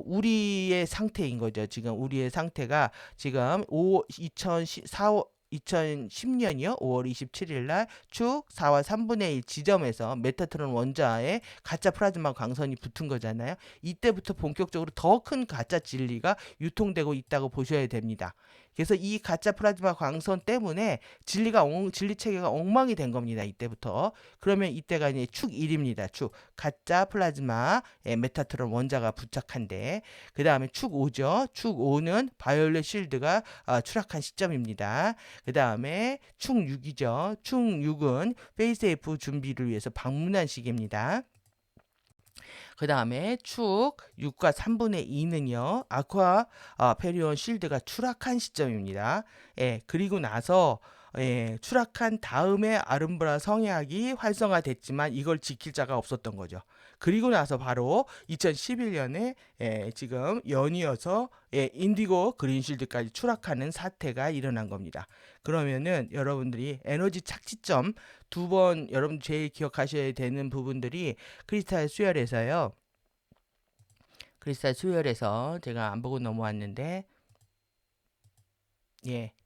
우리의 상태인 거죠. 지금 우리의 상태가 지금 2010년이요. 5월 27일 날 축 4와 3분의 1 지점에서 메타트론 원자에 가짜 플라즈마 광선이 붙은 거잖아요. 이때부터 본격적으로 더 큰 가짜 진리가 유통되고 있다고 보셔야 됩니다. 그래서 이 가짜 플라즈마 광선 때문에 진리 체계가 엉망이 된 겁니다. 이때부터. 그러면 이때가 이제 축 1입니다. 축 가짜 플라즈마 메타트론 원자가 부착한데 그 다음에 축 5죠. 축 5는 바이올렛 실드가 추락한 시점입니다. 그 다음에 축 6이죠. 축 6은 페이스F 준비를 위해서 방문한 시기입니다. 그 다음에 축 6과 3분의 2는요. 아쿠아 페리온 실드가 추락한 시점입니다. 그리고 나서 추락한 다음에 아름브라 성약이 활성화됐지만 이걸 지킬 자가 없었던 거죠. 그리고 나서 바로 2011년에 지금 연이어서 인디고 그린실드까지 추락하는 사태가 일어난 겁니다. 그러면은 여러분들이 에너지 착지점 두 번 여러분 제일 기억하셔야 되는 부분들이 크리스탈 수혈에서요. 크리스탈 수혈에서 제가 안 보고 넘어왔는데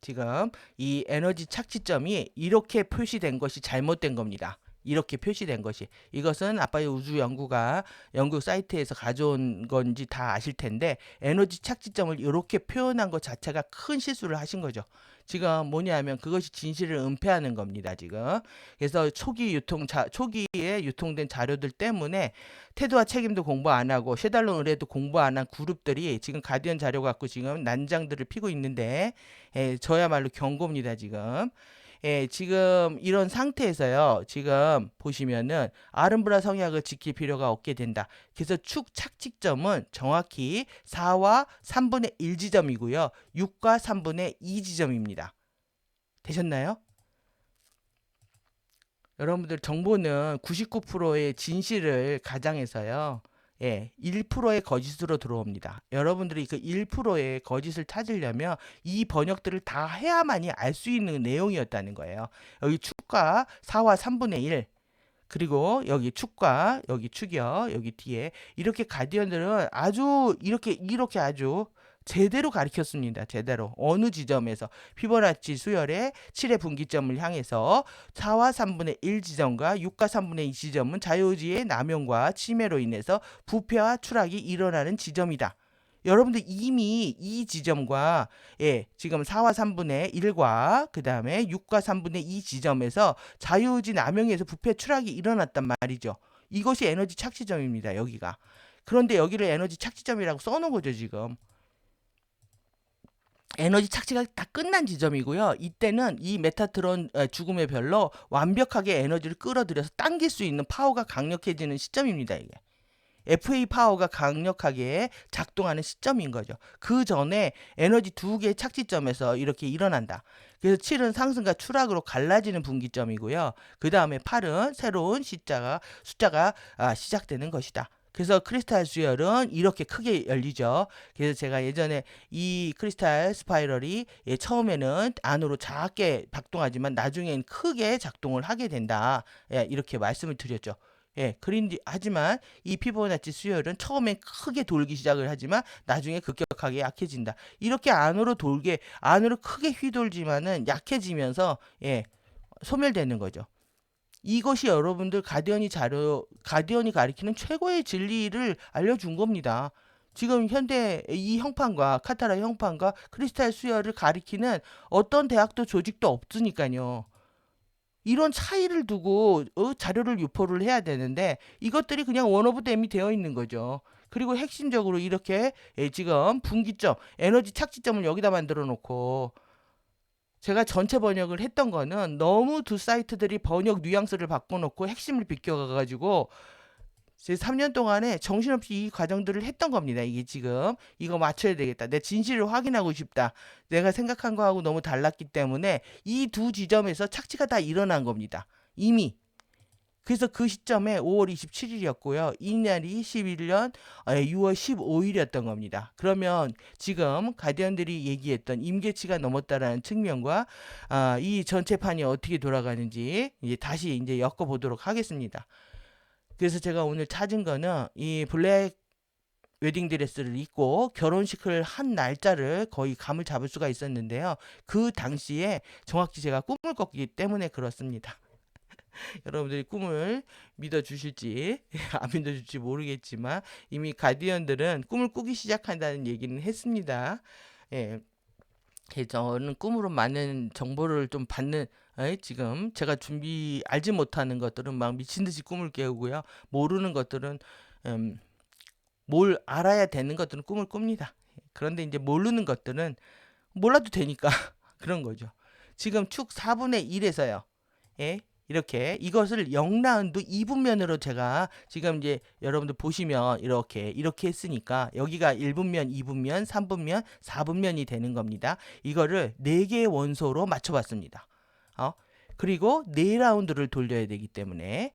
지금 이 에너지 착지점이 이렇게 표시된 것이 잘못된 겁니다. 이렇게 표시된 것이 이것은 아빠의 우주 연구가 연구 사이트에서 가져온 건지 다 아실 텐데 에너지 착지점을 이렇게 표현한 것 자체가 큰 실수를 하신 거죠. 지금 뭐냐면 그것이 진실을 은폐하는 겁니다. 지금 그래서 초기에 유통된 자료들 때문에 태도와 책임도 공부 안 하고 셰달론 의뢰도 공부 안 한 그룹들이 지금 가디언 자료 갖고 지금 난장들을 피고 있는데 저야말로 경고입니다. 지금 지금 이런 상태에서요. 지금 보시면은 아름브라 성약을 지킬 필요가 없게 된다. 그래서 축 착지점은 정확히 4와 3분의 1 지점이고요. 6과 3분의 2 지점입니다. 되셨나요? 여러분들 정보는 99%의 진실을 가장해서요. 1%의 거짓으로 들어옵니다. 여러분들이 그 1%의 거짓을 찾으려면 이 번역들을 다 해야만이 알 수 있는 내용이었다는 거예요. 여기 축과 4와 3분의 1 그리고 여기 축과 여기 축이요. 여기 뒤에 이렇게 가디언들은 아주 이렇게 아주 제대로 가르쳤습니다. 제대로 어느 지점에서 피보나치 수열의 7의 분기점을 향해서 4와 3분의 1 지점과 6과 3분의 2 지점은 자유의지의 남용과 침해로 인해서 부패와 추락이 일어나는 지점이다. 여러분들 이미 이 지점과 지금 4와 3분의 1과 그 다음에 6과 3분의 2 지점에서 자유의지 남용에서 부패 추락이 일어났단 말이죠. 이것이 에너지 착지점입니다. 여기가. 그런데 여기를 에너지 착지점이라고 써놓은 거죠. 지금. 에너지 착지가 다 끝난 지점이고요. 이때는 이 메타트론 죽음의 별로 완벽하게 에너지를 끌어들여서 당길 수 있는 파워가 강력해지는 시점입니다. 이게. FA 파워가 강력하게 작동하는 시점인 거죠. 그 전에 에너지 두 개의 착지점에서 이렇게 일어난다. 그래서 7은 상승과 추락으로 갈라지는 분기점이고요. 그 다음에 8은 새로운 숫자가 시작되는 것이다. 그래서 크리스탈 수열은 이렇게 크게 열리죠. 그래서 제가 예전에 이 크리스탈 스파이럴이 처음에는 안으로 작게 작동하지만 나중엔 크게 작동을 하게 된다. 이렇게 말씀을 드렸죠. 하지만 이 피보나치 수열은 처음엔 크게 돌기 시작을 하지만 나중에 급격하게 약해진다. 이렇게 안으로 크게 휘돌지만은 약해지면서 소멸되는 거죠. 이것이 여러분들 가디언이 가리키는 최고의 진리를 알려준 겁니다. 지금 현대 이 형판과 카타라 형판과 크리스탈 수열을 가리키는 어떤 대학도 조직도 없으니까요. 이런 차이를 두고 자료를 유포를 해야 되는데 이것들이 그냥 원 오브 댐이 되어 있는 거죠. 그리고 핵심적으로 이렇게 지금 분기점, 에너지 착지점을 여기다 만들어 놓고 제가 전체 번역을 했던 거는 너무 두 사이트들이 번역 뉘앙스를 바꿔놓고 핵심을 비껴가가지고 제 3년 동안에 정신없이 이 과정들을 했던 겁니다. 이게 지금 이거 맞춰야 되겠다. 내 진실을 확인하고 싶다. 내가 생각한 거하고 너무 달랐기 때문에 이 두 지점에서 착지가 다 일어난 겁니다. 이미. 그래서 그 시점에 5월 27일이었고요. 이날이 11년 6월 15일이었던 겁니다. 그러면 지금 가디언들이 얘기했던 임계치가 넘었다라는 측면과 이 전체판이 어떻게 돌아가는지 이제 다시 이제 엮어보도록 하겠습니다. 그래서 제가 오늘 찾은 거는 이 블랙 웨딩드레스를 입고 결혼식을 한 날짜를 거의 감을 잡을 수가 있었는데요. 그 당시에 정확히 제가 꿈을 꿨기 때문에 그렇습니다. 여러분들이 꿈을 믿어주실지 안 믿어줄지 모르겠지만 이미 가디언들은 꿈을 꾸기 시작한다는 얘기는 했습니다. 예. 저는 꿈으로 많은 정보를 좀 받는 지금 제가 알지 못하는 것들은 막 미친 듯이 꿈을 깨우고요. 모르는 것들은 뭘 알아야 되는 것들은 꿈을 꿉니다. 그런데 이제 모르는 것들은 몰라도 되니까 그런 거죠. 지금 축 4분의 1에서요. 예? 이렇게 이것을 0라운드 2분면으로 제가 지금 이제 여러분들 보시면 이렇게 했으니까 여기가 1분면, 2분면, 3분면, 4분면이 되는 겁니다. 이거를 4개의 원소로 맞춰봤습니다. 그리고 4라운드를 돌려야 되기 때문에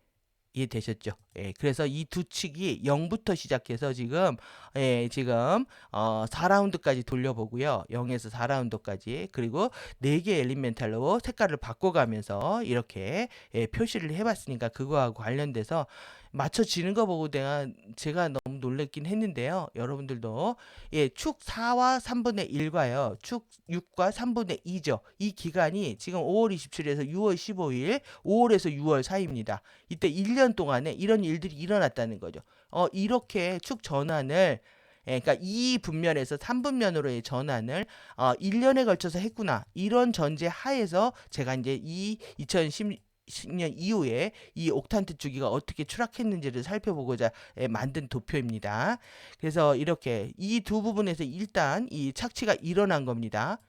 이해되셨죠? 예, 그래서 이 두 측이 0부터 시작해서 지금 4라운드까지 돌려보고요. 0에서 4라운드까지 그리고 4개 엘리멘탈로 색깔을 바꿔가면서 이렇게 표시를 해봤으니까 그거하고 관련돼서 맞춰지는 거 보고 제가 너무 놀랬긴 했는데요. 여러분들도 축 4와 3분의 1과요. 축 6과 3분의 2죠. 이 기간이 지금 5월 27일에서 6월 15일, 5월에서 6월 사이입니다. 이때 1년 동안에 이런 일들이 일어났다는 거죠. 이렇게 축 전환을 그러니까 이 분면에서 3분면으로의 전환을 1년에 걸쳐서 했구나. 이런 전제 하에서 제가 이제 이 2010년 이후에 이 옥탄트 주기가 어떻게 추락했는지를 살펴보고자 만든 도표입니다. 그래서 이렇게 이 두 부분에서 일단 이 착취가 일어난 겁니다.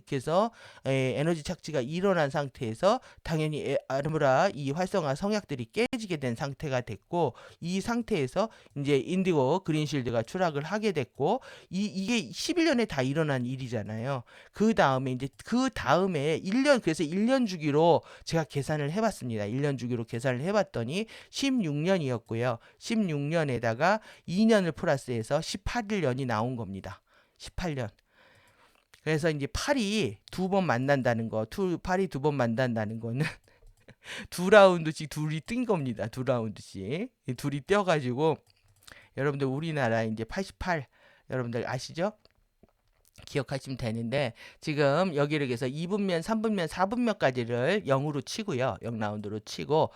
그래서 에너지 착취가 일어난 상태에서 당연히 아르무라 이 활성화 성약들이 깨지게 된 상태가 됐고 이 상태에서 이제 인디고 그린실드가 추락을 하게 됐고 이게 11년에 다 일어난 일이잖아요. 그 다음에 이제 그 다음에 1년 그래서 1년 주기로 제가 계산을 해봤습니다. 1년 주기로 계산을 해봤더니 16년이었고요. 16년에다가 2년을 플러스해서 18년이 나온 겁니다. 18년. 그래서 이제 팔이 2번 만난다는 거, 팔이 2번 만난다는 거는 2라운드씩 둘이 뜬 겁니다. 2라운드씩. 둘이 뛰어가지고, 여러분들 우리나라 이제 88, 여러분들 아시죠? 기억하시면 되는데, 지금 여기를 해서 2분면, 3분면, 4분면까지를 0으로 치고요. 0라운드로 치고,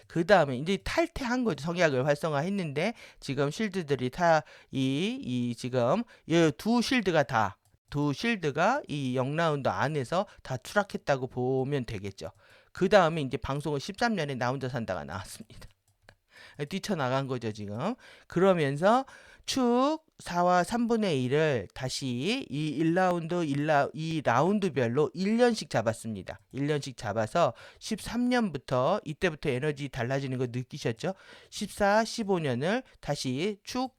그 다음에 이제 탈퇴한 거죠. 성약을 활성화했는데, 지금 실드들이 지금, 두 실드가 이 0라운드 안에서 다 추락했다고 보면 되겠죠. 그 다음에 이제 방송은 13년에 나 혼자 산다가 나왔습니다. 뛰쳐나간 거죠, 지금. 그러면서 축 4와 3분의 1을 다시 이 2라운드별로 1년씩 잡았습니다. 1년씩 잡아서 13년부터 이때부터 에너지 달라지는 거 느끼셨죠? 14, 15년을 다시 축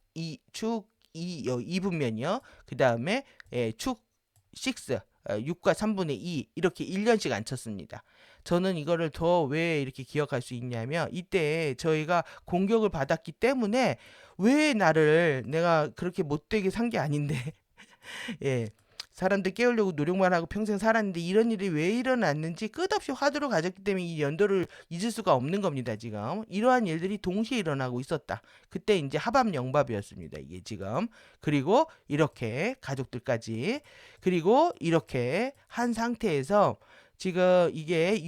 2분면이요. 그 다음에 축 6, 6과 3분의 2 이렇게 1년씩 안 쳤습니다. 저는 이거를 더 왜 이렇게 기억할 수 있냐면 이때 저희가 공격을 받았기 때문에 왜 내가 그렇게 못되게 산 게 아닌데 예. 사람들 깨우려고 노력만 하고 평생 살았는데 이런 일이 왜 일어났는지 끝없이 화두를 가졌기 때문에 이 연도를 잊을 수가 없는 겁니다, 지금. 이러한 일들이 동시에 일어나고 있었다. 그때 이제 하밤영밥이었습니다, 이게 지금. 그리고 이렇게 가족들까지. 그리고 이렇게 한 상태에서 지금 이게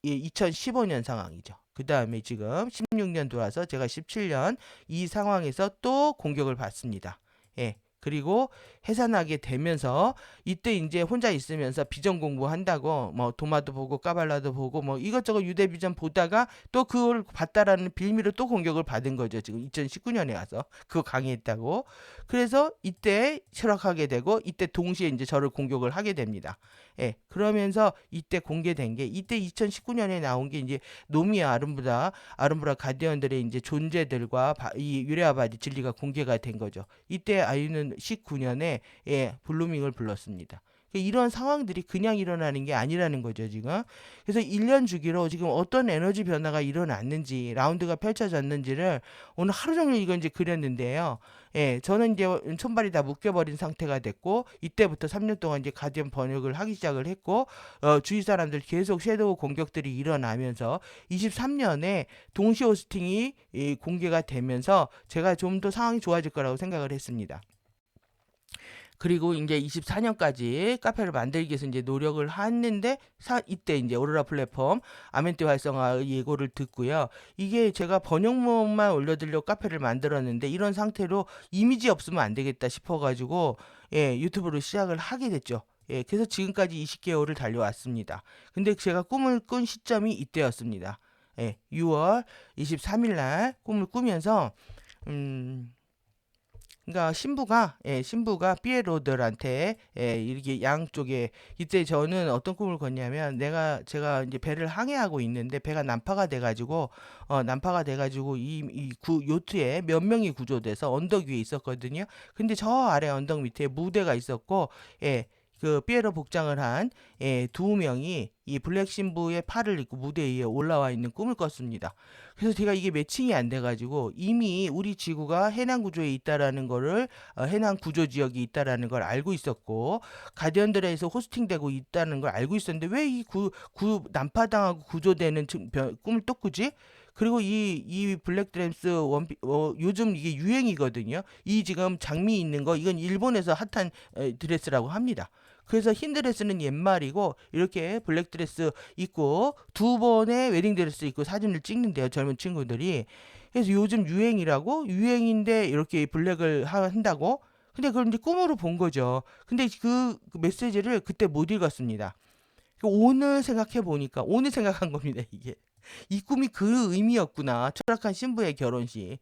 2015년 상황이죠. 그 다음에 지금 16년 들어와서 제가 17년 이 상황에서 또 공격을 받습니다. 예. 그리고 해산하게 되면서 이때 이제 혼자 있으면서 비전 공부한다고 뭐 도마도 보고 까발라도 보고 뭐 이것저것 유대비전 보다가 또 그걸 봤다라는 빌미로 또 공격을 받은 거죠. 지금 2019년에 와서 그거 강의했다고. 그래서 이때 실학하게 되고 이때 동시에 이제 저를 공격을 하게 됩니다. 예, 그러면서 이때 공개된 게 이때 2019년에 나온 게 이제 노미와 아름브라 가디언들의 이제 존재들과 이 유레아바디 진리가 공개가 된 거죠. 이때 아이유는 19년에 블루밍을 불렀습니다. 이런 상황들이 그냥 일어나는 게 아니라는 거죠, 지금. 그래서 1년 주기로 지금 어떤 에너지 변화가 일어났는지, 라운드가 펼쳐졌는지를 오늘 하루 종일 이거 이제 그렸는데요. 저는 이제 손발이 다 묶여버린 상태가 됐고, 이때부터 3년 동안 이제 가디언 번역을 하기 시작을 했고, 주위 사람들 계속 섀도우 공격들이 일어나면서 23년에 동시 호스팅이 공개가 되면서 제가 좀 더 상황이 좋아질 거라고 생각을 했습니다. 그리고 이제 24년까지 카페를 만들기 위해서 이제 노력을 했는데 이때 이제 오로라 플랫폼 아멘티 활성화 예고를 듣고요. 이게 제가 번역문만 올려드리려고 카페를 만들었는데 이런 상태로 이미지 없으면 안 되겠다 싶어가지고 유튜브로 시작을 하게 됐죠. 그래서 지금까지 20개월을 달려왔습니다. 근데 제가 꿈을 꾼 시점이 이때였습니다. 6월 23일 날 꿈을 꾸면서 그러니까 신부가 피에로들한테 이렇게 양쪽에 이때 저는 어떤 꿈을 꿨냐면 제가 이제 배를 항해하고 있는데 배가 난파가 돼가지고 이 요트에 몇 명이 구조돼서 언덕 위에 있었거든요. 근데 저 아래 언덕 밑에 무대가 있었고 그 피에로 복장을 한 두 명이 이 블랙 신부의 팔을 입고 무대 위에 올라와 있는 꿈을 꿨습니다. 그래서 제가 이게 매칭이 안 돼가지고 이미 우리 지구가 해난 구조에 있다라는 거를 해난 구조 지역이 있다라는 걸 알고 있었고 가디언들에서 호스팅되고 있다는 걸 알고 있었는데 왜 이 난파당하고 구조되는 꿈을 또 꾸지? 그리고 이 블랙 드레스 요즘 이게 유행이거든요. 이 지금 장미 있는 거 이건 일본에서 핫한 드레스라고 합니다. 그래서 흰 드레스는 옛말이고 이렇게 블랙 드레스 입고 두 번의 웨딩 드레스 입고 사진을 찍는데요, 젊은 친구들이. 그래서 요즘 유행인데 이렇게 블랙을 한다고. 근데 그걸 이제 꿈으로 본 거죠. 근데 그 메시지를 그때 못 읽었습니다. 오늘 생각한 겁니다, 이게. 이 꿈이 그 의미였구나. 철학한 신부의 결혼식.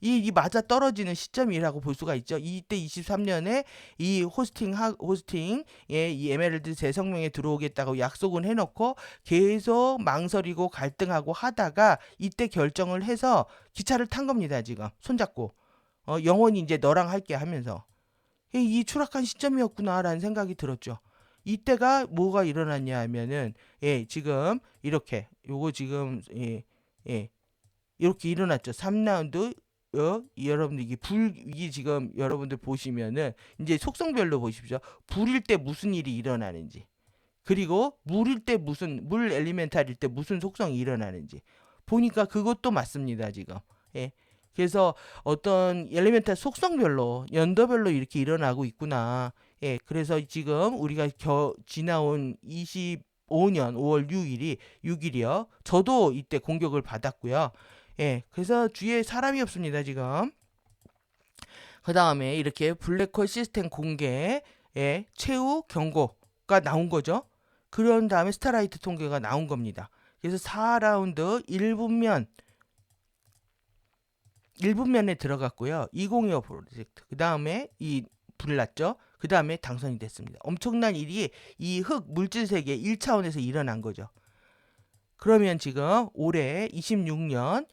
이 맞아 떨어지는 시점이라고 볼 수가 있죠. 이때 23년에 이 이 에메랄드 재성명에 들어오겠다고 약속은 해놓고 계속 망설이고 갈등하고 하다가 이때 결정을 해서 기차를 탄 겁니다. 지금 손잡고 영원히 이제 너랑 할게 하면서 이 추락한 시점이었구나라는 생각이 들었죠. 이때가 뭐가 일어났냐 하면은 지금 이렇게 요거 지금 이렇게 일어났죠. 3라운드 여러분들 이게 지금 여러분들 보시면은 이제 속성별로 보십시오. 불일 때 무슨 일이 일어나는지 그리고 물 엘리멘탈일 때 무슨 속성이 일어나는지 보니까 그것도 맞습니다. 지금. 그래서 어떤 엘리멘탈 속성별로 연도별로 이렇게 일어나고 있구나. 그래서 지금 우리가 지나온 25년 5월 6일이요. 저도 이때 공격을 받았고요. 그래서 주위에 사람이 없습니다, 지금. 그 다음에 이렇게 블랙홀 시스템 공개에 최후 경고가 나온 거죠. 그런 다음에 스타라이트 통계가 나온 겁니다. 그래서 4라운드 1분면에 들어갔고요. 2025 프로젝트. 그 다음에 불을 났죠. 그 다음에 당선이 됐습니다. 엄청난 일이 이 물질 세계 1차원에서 일어난 거죠. 그러면 지금 올해 26년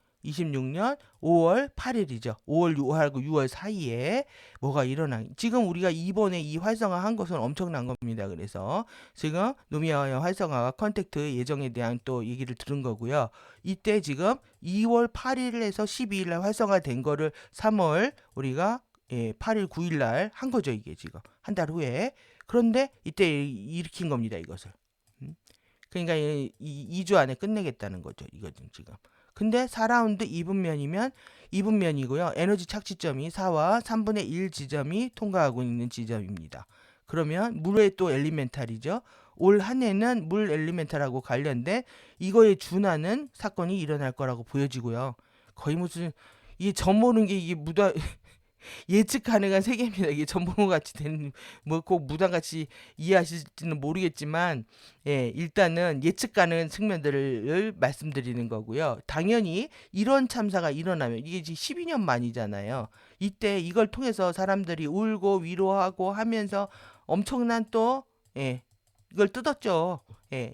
5월 8일이죠. 5월 6일하고 6월 사이에 뭐가 지금 우리가 이번에 이 활성화한 것은 엄청난 겁니다. 그래서 지금 노미아와 활성화와 컨택트 예정에 대한 또 얘기를 들은 거고요. 이때 지금 2월 8일에서 12일 날 활성화된 거를 3월 우리가 8일 9일 날 한 거죠. 이게 지금 한 달 후에. 그런데 이때 일으킨 겁니다. 이것을. 그러니까 2주 안에 끝내겠다는 거죠. 이거는 지금. 근데 4라운드 2분면이고요. 에너지 착지점이 4와 3분의 1 지점이 통과하고 있는 지점입니다. 그러면 물의 또 엘리멘탈이죠. 올 한 해는 물 엘리멘탈하고 관련된 이거에 준하는 사건이 일어날 거라고 보여지고요. 거의 무슨 이게 젖 모르는 게 이게 예측 가능한 세계입니다. 이게 전봉호 같이 되는 뭐 꼭 무당같이 이해하실지는 모르겠지만 일단은 예측 가능한 측면들을 말씀드리는 거고요. 당연히 이런 참사가 일어나면 이게 지금 12년 만이잖아요. 이때 이걸 통해서 사람들이 울고 위로하고 하면서 엄청난 또 이걸 뜯었죠.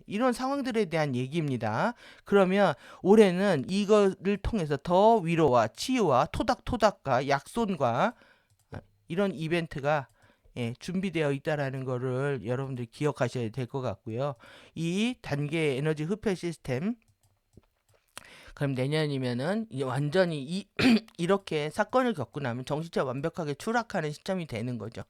이런 상황들에 대한 얘기입니다. 그러면 올해는 이거를 통해서 더 위로와 치유와 토닥토닥과 약손과 이런 이벤트가 준비되어 있다라는 거를 여러분들 기억하셔야 될 것 같고요. 이 단계 에너지 흡혈 시스템 그럼 내년이면은 이제 완전히 이렇게 사건을 겪고 나면 정신체가 완벽하게 추락하는 시점이 되는 거죠.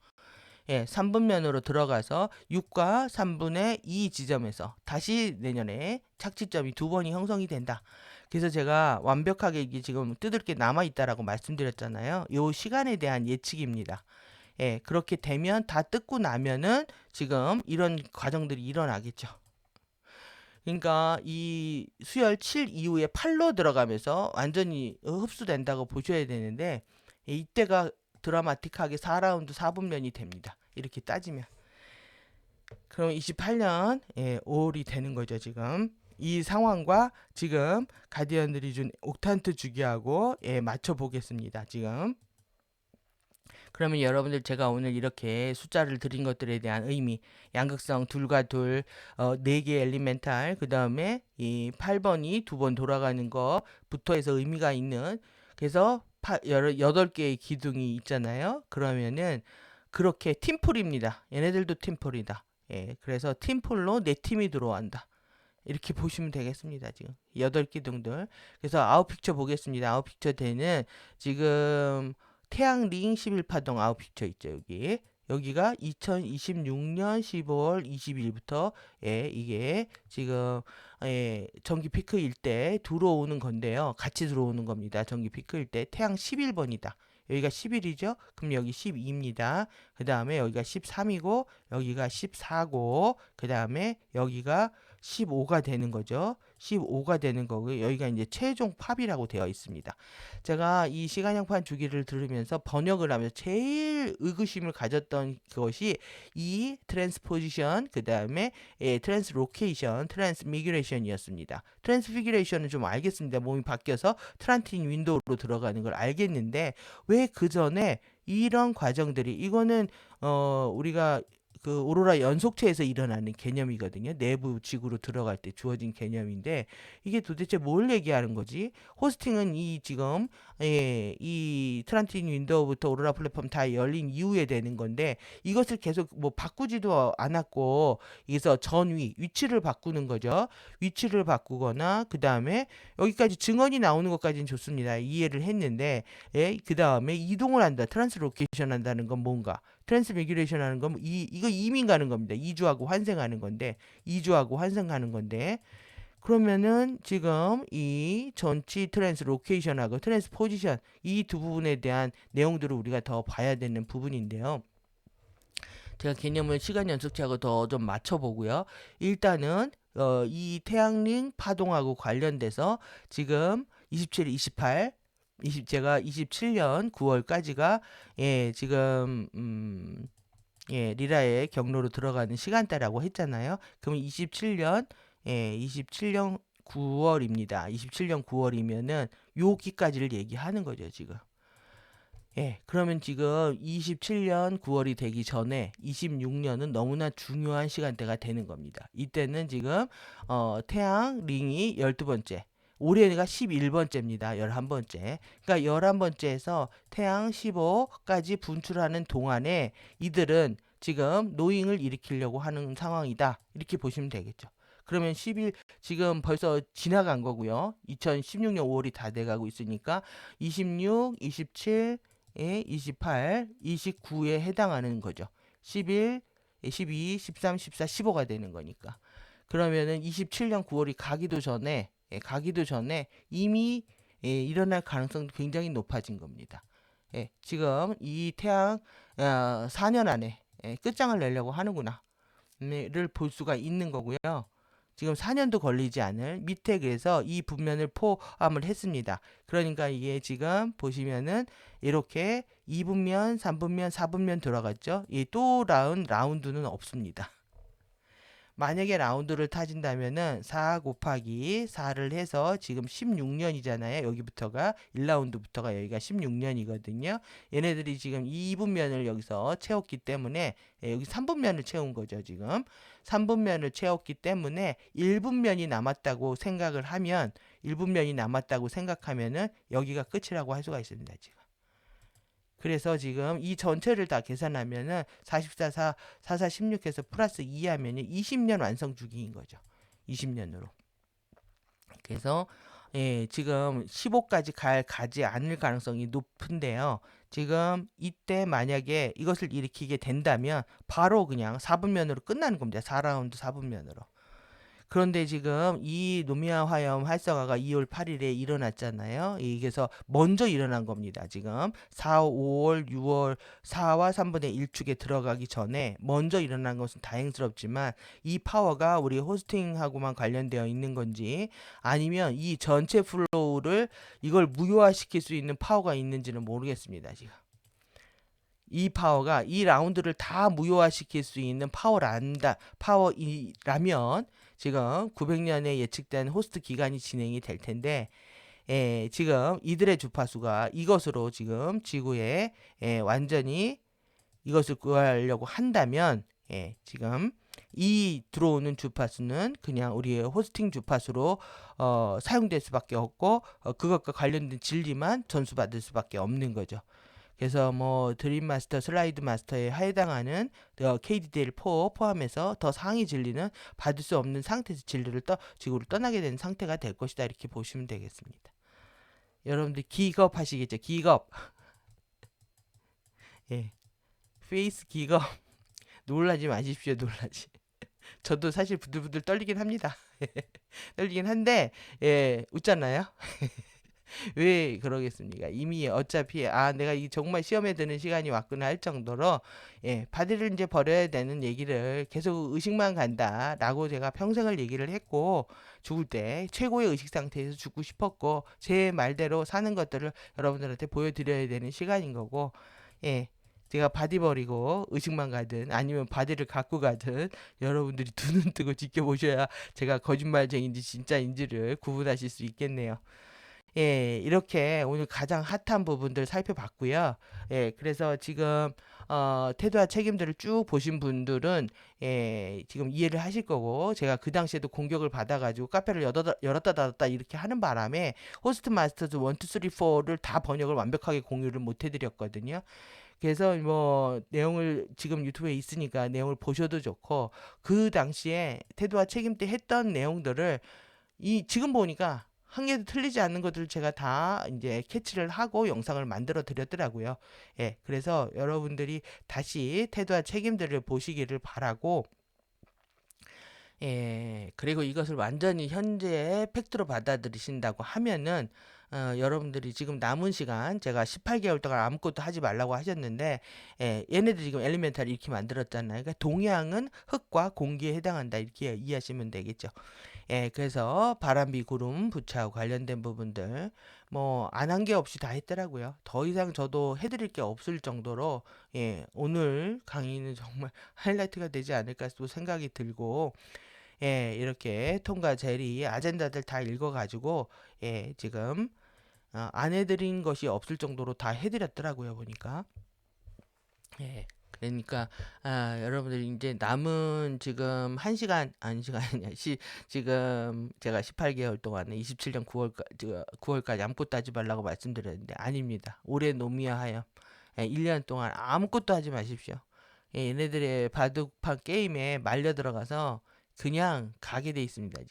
3분면으로 들어가서 6과 3분의 2 지점에서 다시 내년에 착지점이 두 번이 형성이 된다. 그래서 제가 완벽하게 이게 지금 뜯을 게 남아 있다라고 말씀드렸잖아요. 요 시간에 대한 예측입니다. 그렇게 되면 다 뜯고 나면은 지금 이런 과정들이 일어나겠죠. 그러니까 이 수열 7 이후에 8로 들어가면서 완전히 흡수된다고 보셔야 되는데 이때가 드라마틱하게 4라운드 4분면이 됩니다. 이렇게 따지면. 그럼 28년 5월이 되는 거죠, 지금. 이 상황과 지금 가디언들이 준 옥탄트 주기하고 맞춰 보겠습니다, 지금. 그러면 여러분들 제가 오늘 이렇게 숫자를 드린 것들에 대한 의미, 양극성 둘과 둘, 4개 엘리멘탈, 그 다음에 이 8번이 두 번 돌아가는 거부터 해서 의미가 있는, 그래서 8개의 기둥이 있잖아요. 그러면은 그렇게 팀플입니다. 얘네들도 팀플이다. 그래서 팀플로 네 팀이 들어간다. 이렇게 보시면 되겠습니다. 지금 8기둥들. 그래서 아웃픽처 보겠습니다. 아웃픽처 되는 지금 태양 링 11파동 아웃픽처 있죠. 여기가 2026년 15월 20일부터 이게 지금 정기 피크일 때 들어오는 건데요. 같이 들어오는 겁니다. 정기 피크일 때 태양 11번이다. 여기가 11이죠. 그럼 여기 12입니다. 그 다음에 여기가 13이고 여기가 14고 그 다음에 여기가 15가 되는 거죠. 15가 되는 거고요. 여기가 이제 최종 팝이라고 되어 있습니다. 제가 이 시간형판 주기를 들으면서 번역을 하면서 제일 의구심을 가졌던 것이 이 트랜스포지션, 그 다음에 트랜스로케이션, 트랜스미그레이션이었습니다. 트랜스피규레이션은 좀 알겠습니다. 몸이 바뀌어서 트란틴 윈도우로 들어가는 걸 알겠는데 왜 그 전에 이런 과정들이 이거는 우리가 그 오로라 연속체에서 일어나는 개념이거든요. 내부 지구로 들어갈 때 주어진 개념인데 이게 도대체 뭘 얘기하는 거지? 호스팅은 이 지금 이 트란틴 윈도우부터 오로라 플랫폼 다 열린 이후에 되는 건데 이것을 계속 뭐 바꾸지도 않았고 여기서 위치를 바꾸는 거죠. 위치를 바꾸거나 그 다음에 여기까지 증언이 나오는 것까지는 좋습니다. 이해를 했는데 그 다음에 이동을 한다. 트랜스로케이션 한다는 건 뭔가? 트랜스미그레이션 하는 건 이거 이민 가는 겁니다. 이주하고 환생하는 건데 이주하고 환생하는 건데 그러면은 지금 이 전치 트랜스로케이션하고 트랜스포지션 이 두 부분에 대한 내용들을 우리가 더 봐야 되는 부분인데요. 제가 개념을 시간 연속체하고 더 좀 맞춰보고요. 일단은 이 태양링 파동하고 관련돼서 지금 27, 28 제가 27년 9월까지가 지금 리라의 경로로 들어가는 시간대라고 했잖아요. 그럼 27년 9월입니다. 27년 9월이면은 여기까지를 얘기하는 거죠, 지금. 그러면 지금 27년 9월이 되기 전에 26년은 너무나 중요한 시간대가 되는 겁니다. 이때는 지금 태양 링이 12번째, 올해가 11번째입니다. 11번째. 그러니까 11번째에서 태양 15까지 분출하는 동안에 이들은 지금 노잉을 일으키려고 하는 상황이다. 이렇게 보시면 되겠죠. 그러면 10일 지금 벌써 지나간 거고요. 2016년 5월이 다 돼가고 있으니까 26, 27, 28, 29에 해당하는 거죠. 11, 12, 13, 14, 15가 되는 거니까. 그러면은 27년 9월이 가기도 전에 이미 일어날 가능성도 굉장히 높아진 겁니다. 지금 이 태양 4년 안에 끝장을 내려고 하는구나 를 볼 수가 있는 거고요. 지금 4년도 걸리지 않을 밑에 그래서 이 분면을 포함을 했습니다. 그러니까 이게 지금 보시면은 이렇게 2분면, 3분면, 4분면 들어갔죠. 또 라운드는 없습니다. 만약에 라운드를 타진다면은 4 곱하기 4를 해서 지금 16년이잖아요. 여기부터가 1라운드부터가 여기가 16년이거든요. 얘네들이 지금 2분면을 여기서 채웠기 때문에 여기 3분면을 채운 거죠. 지금 3분면을 채웠기 때문에 1분면이 남았다고 생각을 하면 1분면이 남았다고 생각하면은 여기가 끝이라고 할 수가 있습니다. 지금. 그래서 지금 이 전체를 다 계산하면은 44, 44, 16해서 플러스 2 하면은 20년 완성 주기인 거죠. 20년으로. 그래서 지금 15까지 가지 않을 가능성이 높은데요. 지금 이때 만약에 이것을 일으키게 된다면 바로 그냥 4분면으로 끝나는 겁니다. 4라운드 4분면으로. 그런데 지금 이 노미아 화염 활성화가 2월 8일에 일어났잖아요. 이게서 먼저 일어난 겁니다. 지금 4, 5월, 6월 4와 3분의 1축에 들어가기 전에 먼저 일어난 것은 다행스럽지만 이 파워가 우리 호스팅하고만 관련되어 있는 건지 아니면 이 전체 플로우를 이걸 무효화시킬 수 있는 파워가 있는지는 모르겠습니다. 지금. 이 파워가 이 라운드를 다 무효화시킬 수 있는 파워이라면 지금 900년에 예측된 호스트 기간이 진행이 될 텐데 지금 이들의 주파수가 이것으로 지금 지구에 완전히 이것을 구하려고 한다면 지금 이 들어오는 주파수는 그냥 우리의 호스팅 주파수로 사용될 수밖에 없고 그것과 관련된 진리만 전수받을 수밖에 없는 거죠. 그래서 뭐 드림 마스터, 슬라이드 마스터에 해당하는 KDDL4 포함해서 더 상위 진리는 받을 수 없는 상태에서 진리를 지구를 떠나게 되는 상태가 될 것이다. 이렇게 보시면 되겠습니다. 여러분들 기겁 하시겠죠? 기겁. 예. 페이스 기겁. 놀라지 마십시오. 놀라지. 저도 사실 부들부들 떨리긴 합니다. 떨리긴 한데 웃잖아요. 왜 그러겠습니까? 이미 어차피 내가 이 정말 시험에 드는 시간이 왔구나 할 정도로 바디를 이제 버려야 되는 얘기를 계속 의식만 간다라고 제가 평생을 얘기를 했고 죽을 때 최고의 의식 상태에서 죽고 싶었고 제 말대로 사는 것들을 여러분들한테 보여드려야 되는 시간인 거고 제가 바디 버리고 의식만 가든 아니면 바디를 갖고 가든 여러분들이 두 눈 뜨고 지켜보셔야 제가 거짓말쟁인지 진짜인지를 구분하실 수 있겠네요. 이렇게 오늘 가장 핫한 부분들 살펴봤고요. 그래서 지금 태도와 책임들을 쭉 보신 분들은 지금 이해를 하실 거고 제가 그 당시에도 공격을 받아가지고 카페를 열었다 닫았다 이렇게 하는 바람에 호스트 마스터즈 1, 2, 3, 4를 다 번역을 완벽하게 공유를 못 해드렸거든요. 그래서 뭐 내용을 지금 유튜브에 있으니까 내용을 보셔도 좋고 그 당시에 태도와 책임 때 했던 내용들을 지금 보니까 한 개도 틀리지 않는 것들을 제가 다 이제 캐치를 하고 영상을 만들어 드렸더라고요. 그래서 여러분들이 다시 태도와 책임들을 보시기를 바라고 그리고 이것을 완전히 현재의 팩트로 받아들이신다고 하면은 여러분들이 지금 남은 시간 제가 18개월 동안 아무것도 하지 말라고 하셨는데 얘네들이 지금 엘리멘탈 이렇게 만들었잖아요. 그러니까 동양은 흙과 공기에 해당한다 이렇게 이해하시면 되겠죠. 그래서 바람비 구름 부차와 관련된 부분들 뭐 안 한 게 없이 다 했더라고요. 더 이상 저도 해드릴 게 없을 정도로 오늘 강의는 정말 하이라이트가 되지 않을까 또 생각이 들고 이렇게 톰과 제리 아젠다들 다 읽어가지고 지금 안 해드린 것이 없을 정도로 다 해드렸더라고요 보니까. 그러니까 여러분들 이제 남은 지금 1시간 아니 시간이냐 지금 제가 18개월 동안에 27년 9월까지 아무것도 하지 말라고 말씀드렸는데 아닙니다. 올해 노미화하여 1년 동안 아무것도 하지 마십시오. 얘네들의 바둑판 게임에 말려 들어가서 그냥 가게 돼 있습니다.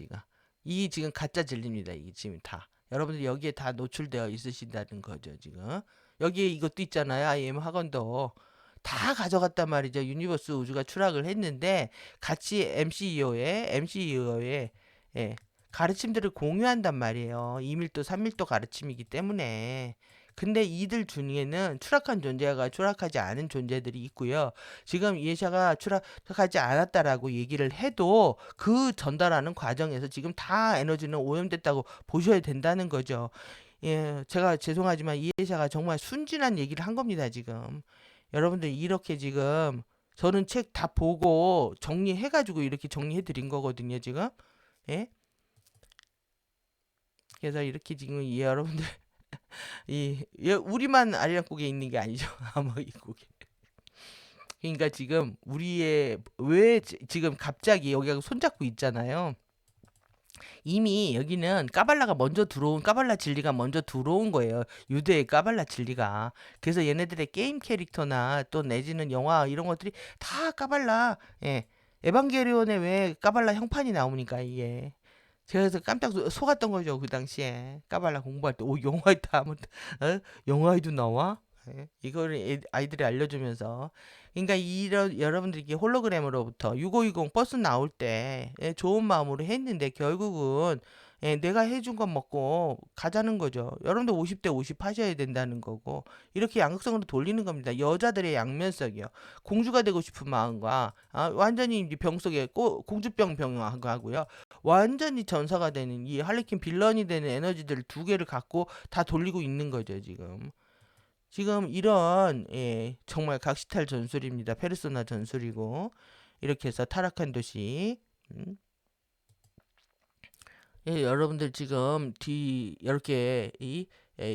지금 가짜 진리입니다. 이게 지금 다 여러분들 여기에 다 노출되어 있으신다는 거죠. 지금 여기에 이것도 있잖아요. IM 학원도 다 가져갔단 말이죠. 유니버스 우주가 추락을 했는데 같이 MCEO의 가르침들을 공유한단 말이에요. 2밀도, 3밀도 가르침이기 때문에. 근데 이들 중에는 추락한 존재가 추락하지 않은 존재들이 있고요. 지금 이해샤가 추락하지 않았다라고 얘기를 해도 그 전달하는 과정에서 지금 다 에너지는 오염됐다고 보셔야 된다는 거죠. 예, 제가 죄송하지만 이해자가 정말 순진한 얘기를 한 겁니다, 지금. 여러분들 이렇게 지금 저는 책 다 보고 정리해가지고 이렇게 정리해 드린 거거든요, 지금. 예? 그래서 이렇게 지금 여러분들 우리만 아리랑국에 있는 게 아니죠. 아마 이국에. 그러니까 지금 우리의 왜 지금 갑자기 여기가 손잡고 있잖아요. 이미 여기는 까발라 진리가 먼저 들어온 거예요. 유대의 까발라 진리가. 그래서 얘네들의 게임 캐릭터나 또 내지는 영화 이런 것들이 다 까발라. 예. 에반게리온에 왜 까발라 형판이 나오니까 이게. 제가 그래서 깜짝 속았던 거죠. 그 당시에. 까발라 공부할 때. 오, 영화에 다, 어? 영화에도 나와? 예. 이거를 아이들이 알려주면서. 그러니까 이런 여러분들이 이게 홀로그램으로부터 6520 버스 나올 때 예, 좋은 마음으로 했는데 결국은 예, 내가 해준 건 먹고 가자는 거죠. 여러분들 50대 50 하셔야 된다는 거고 이렇게 양극성으로 돌리는 겁니다. 여자들의 양면성이요. 공주가 되고 싶은 마음과 완전히 이제 병 속에 공주병 병하고요. 완전히 전사가 되는 이 할리퀸 빌런이 되는 에너지들 두 개를 갖고 다 돌리고 있는 거죠 지금. 지금 이런 정말 각시탈 전술입니다. 페르소나 전술이고 이렇게 해서 타락한 도시. 음. 예, 여러분들 지금 이렇게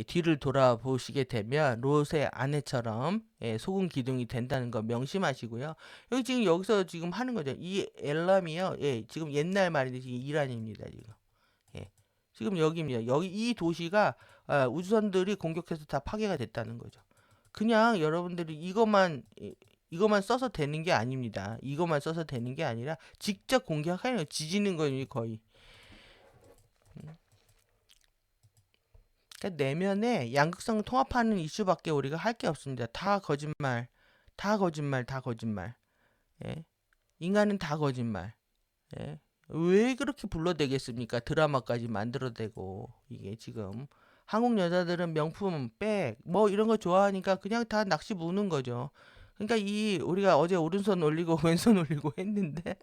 뒤를 돌아보시게 되면 롯의 아내처럼 소금 기둥이 된다는 거 명심하시고요. 여기 지금 여기서 지금 하는 거죠. 이 엘람이요. 예, 지금 옛날 말인데 지금 이란입니다. 지금. 예. 지금 여기입니다. 여기 이 도시가 우주선들이 공격해서 다 파괴가 됐다는 거죠. 그냥 여러분들이 이것만 써서 되는 게 아닙니다. 이것만 써서 되는 게 아니라 직접 공격하는 지지는 거니 거의. 그러니까 내면에 양극성을 통합하는 이슈밖에 우리가 할 게 없습니다. 다 거짓말, 다 거짓말, 다 거짓말. 예? 인간은 다 거짓말. 예? 왜 그렇게 불러대겠습니까? 드라마까지 만들어대고 이게 지금 한국 여자들은 명품, 백, 뭐 이런 거 좋아하니까 그냥 다 낚시 무는 거죠. 그러니까 우리가 어제 오른손 올리고 왼손 올리고 했는데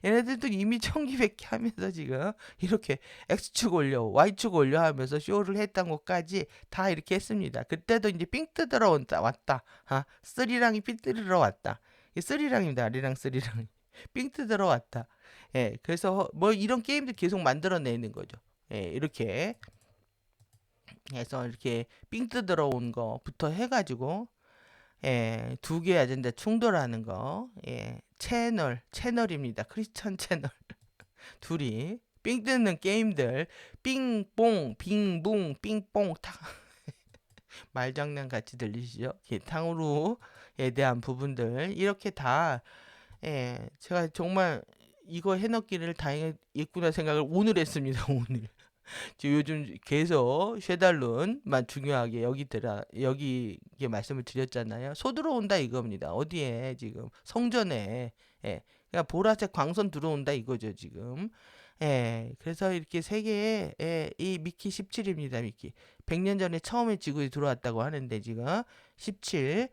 얘네들도 이미 청기백기 하면서 지금 이렇게 X축 올려 Y축 올려 하면서 쇼를 했던 것까지 다 이렇게 했습니다. 그때도 이제 삥 뜯으러 왔다. 쓰리랑이 삥 뜯으러 왔다. 이 쓰리랑입니다. 아리랑 쓰리랑. 삥 뜯으러 왔다. 예, 그래서 뭐 이런 게임들 계속 만들어내는 거죠. 예, 이렇게 해서 이렇게 삥 뜯으러 온 거부터 해가지고 예, 두 개의 아젠다 충돌하는 거. 예, 채널입니다. 크리스천 채널. 둘이 삥 뜯는 게임들. 삥뽕, 빙붕, 삥뽕, 탕. 말장난 같이 들리시죠? 예, 탕후루에 대한 부분들. 이렇게 다, 제가 정말 이거 해놓기를 다행했구나 생각을 오늘 했습니다. 오늘. 지금 요즘 계속 쉐달룬만 중요하게 여기게 말씀을 드렸잖아요. 소 들어온다 이겁니다. 어디에 지금 성전에 그냥 보라색 광선 들어온다 이거죠 지금. 그래서 이렇게 세계에 이 미키 17입니다. 미키 100년 전에 처음에 지구에 들어왔다고 하는데 지금 17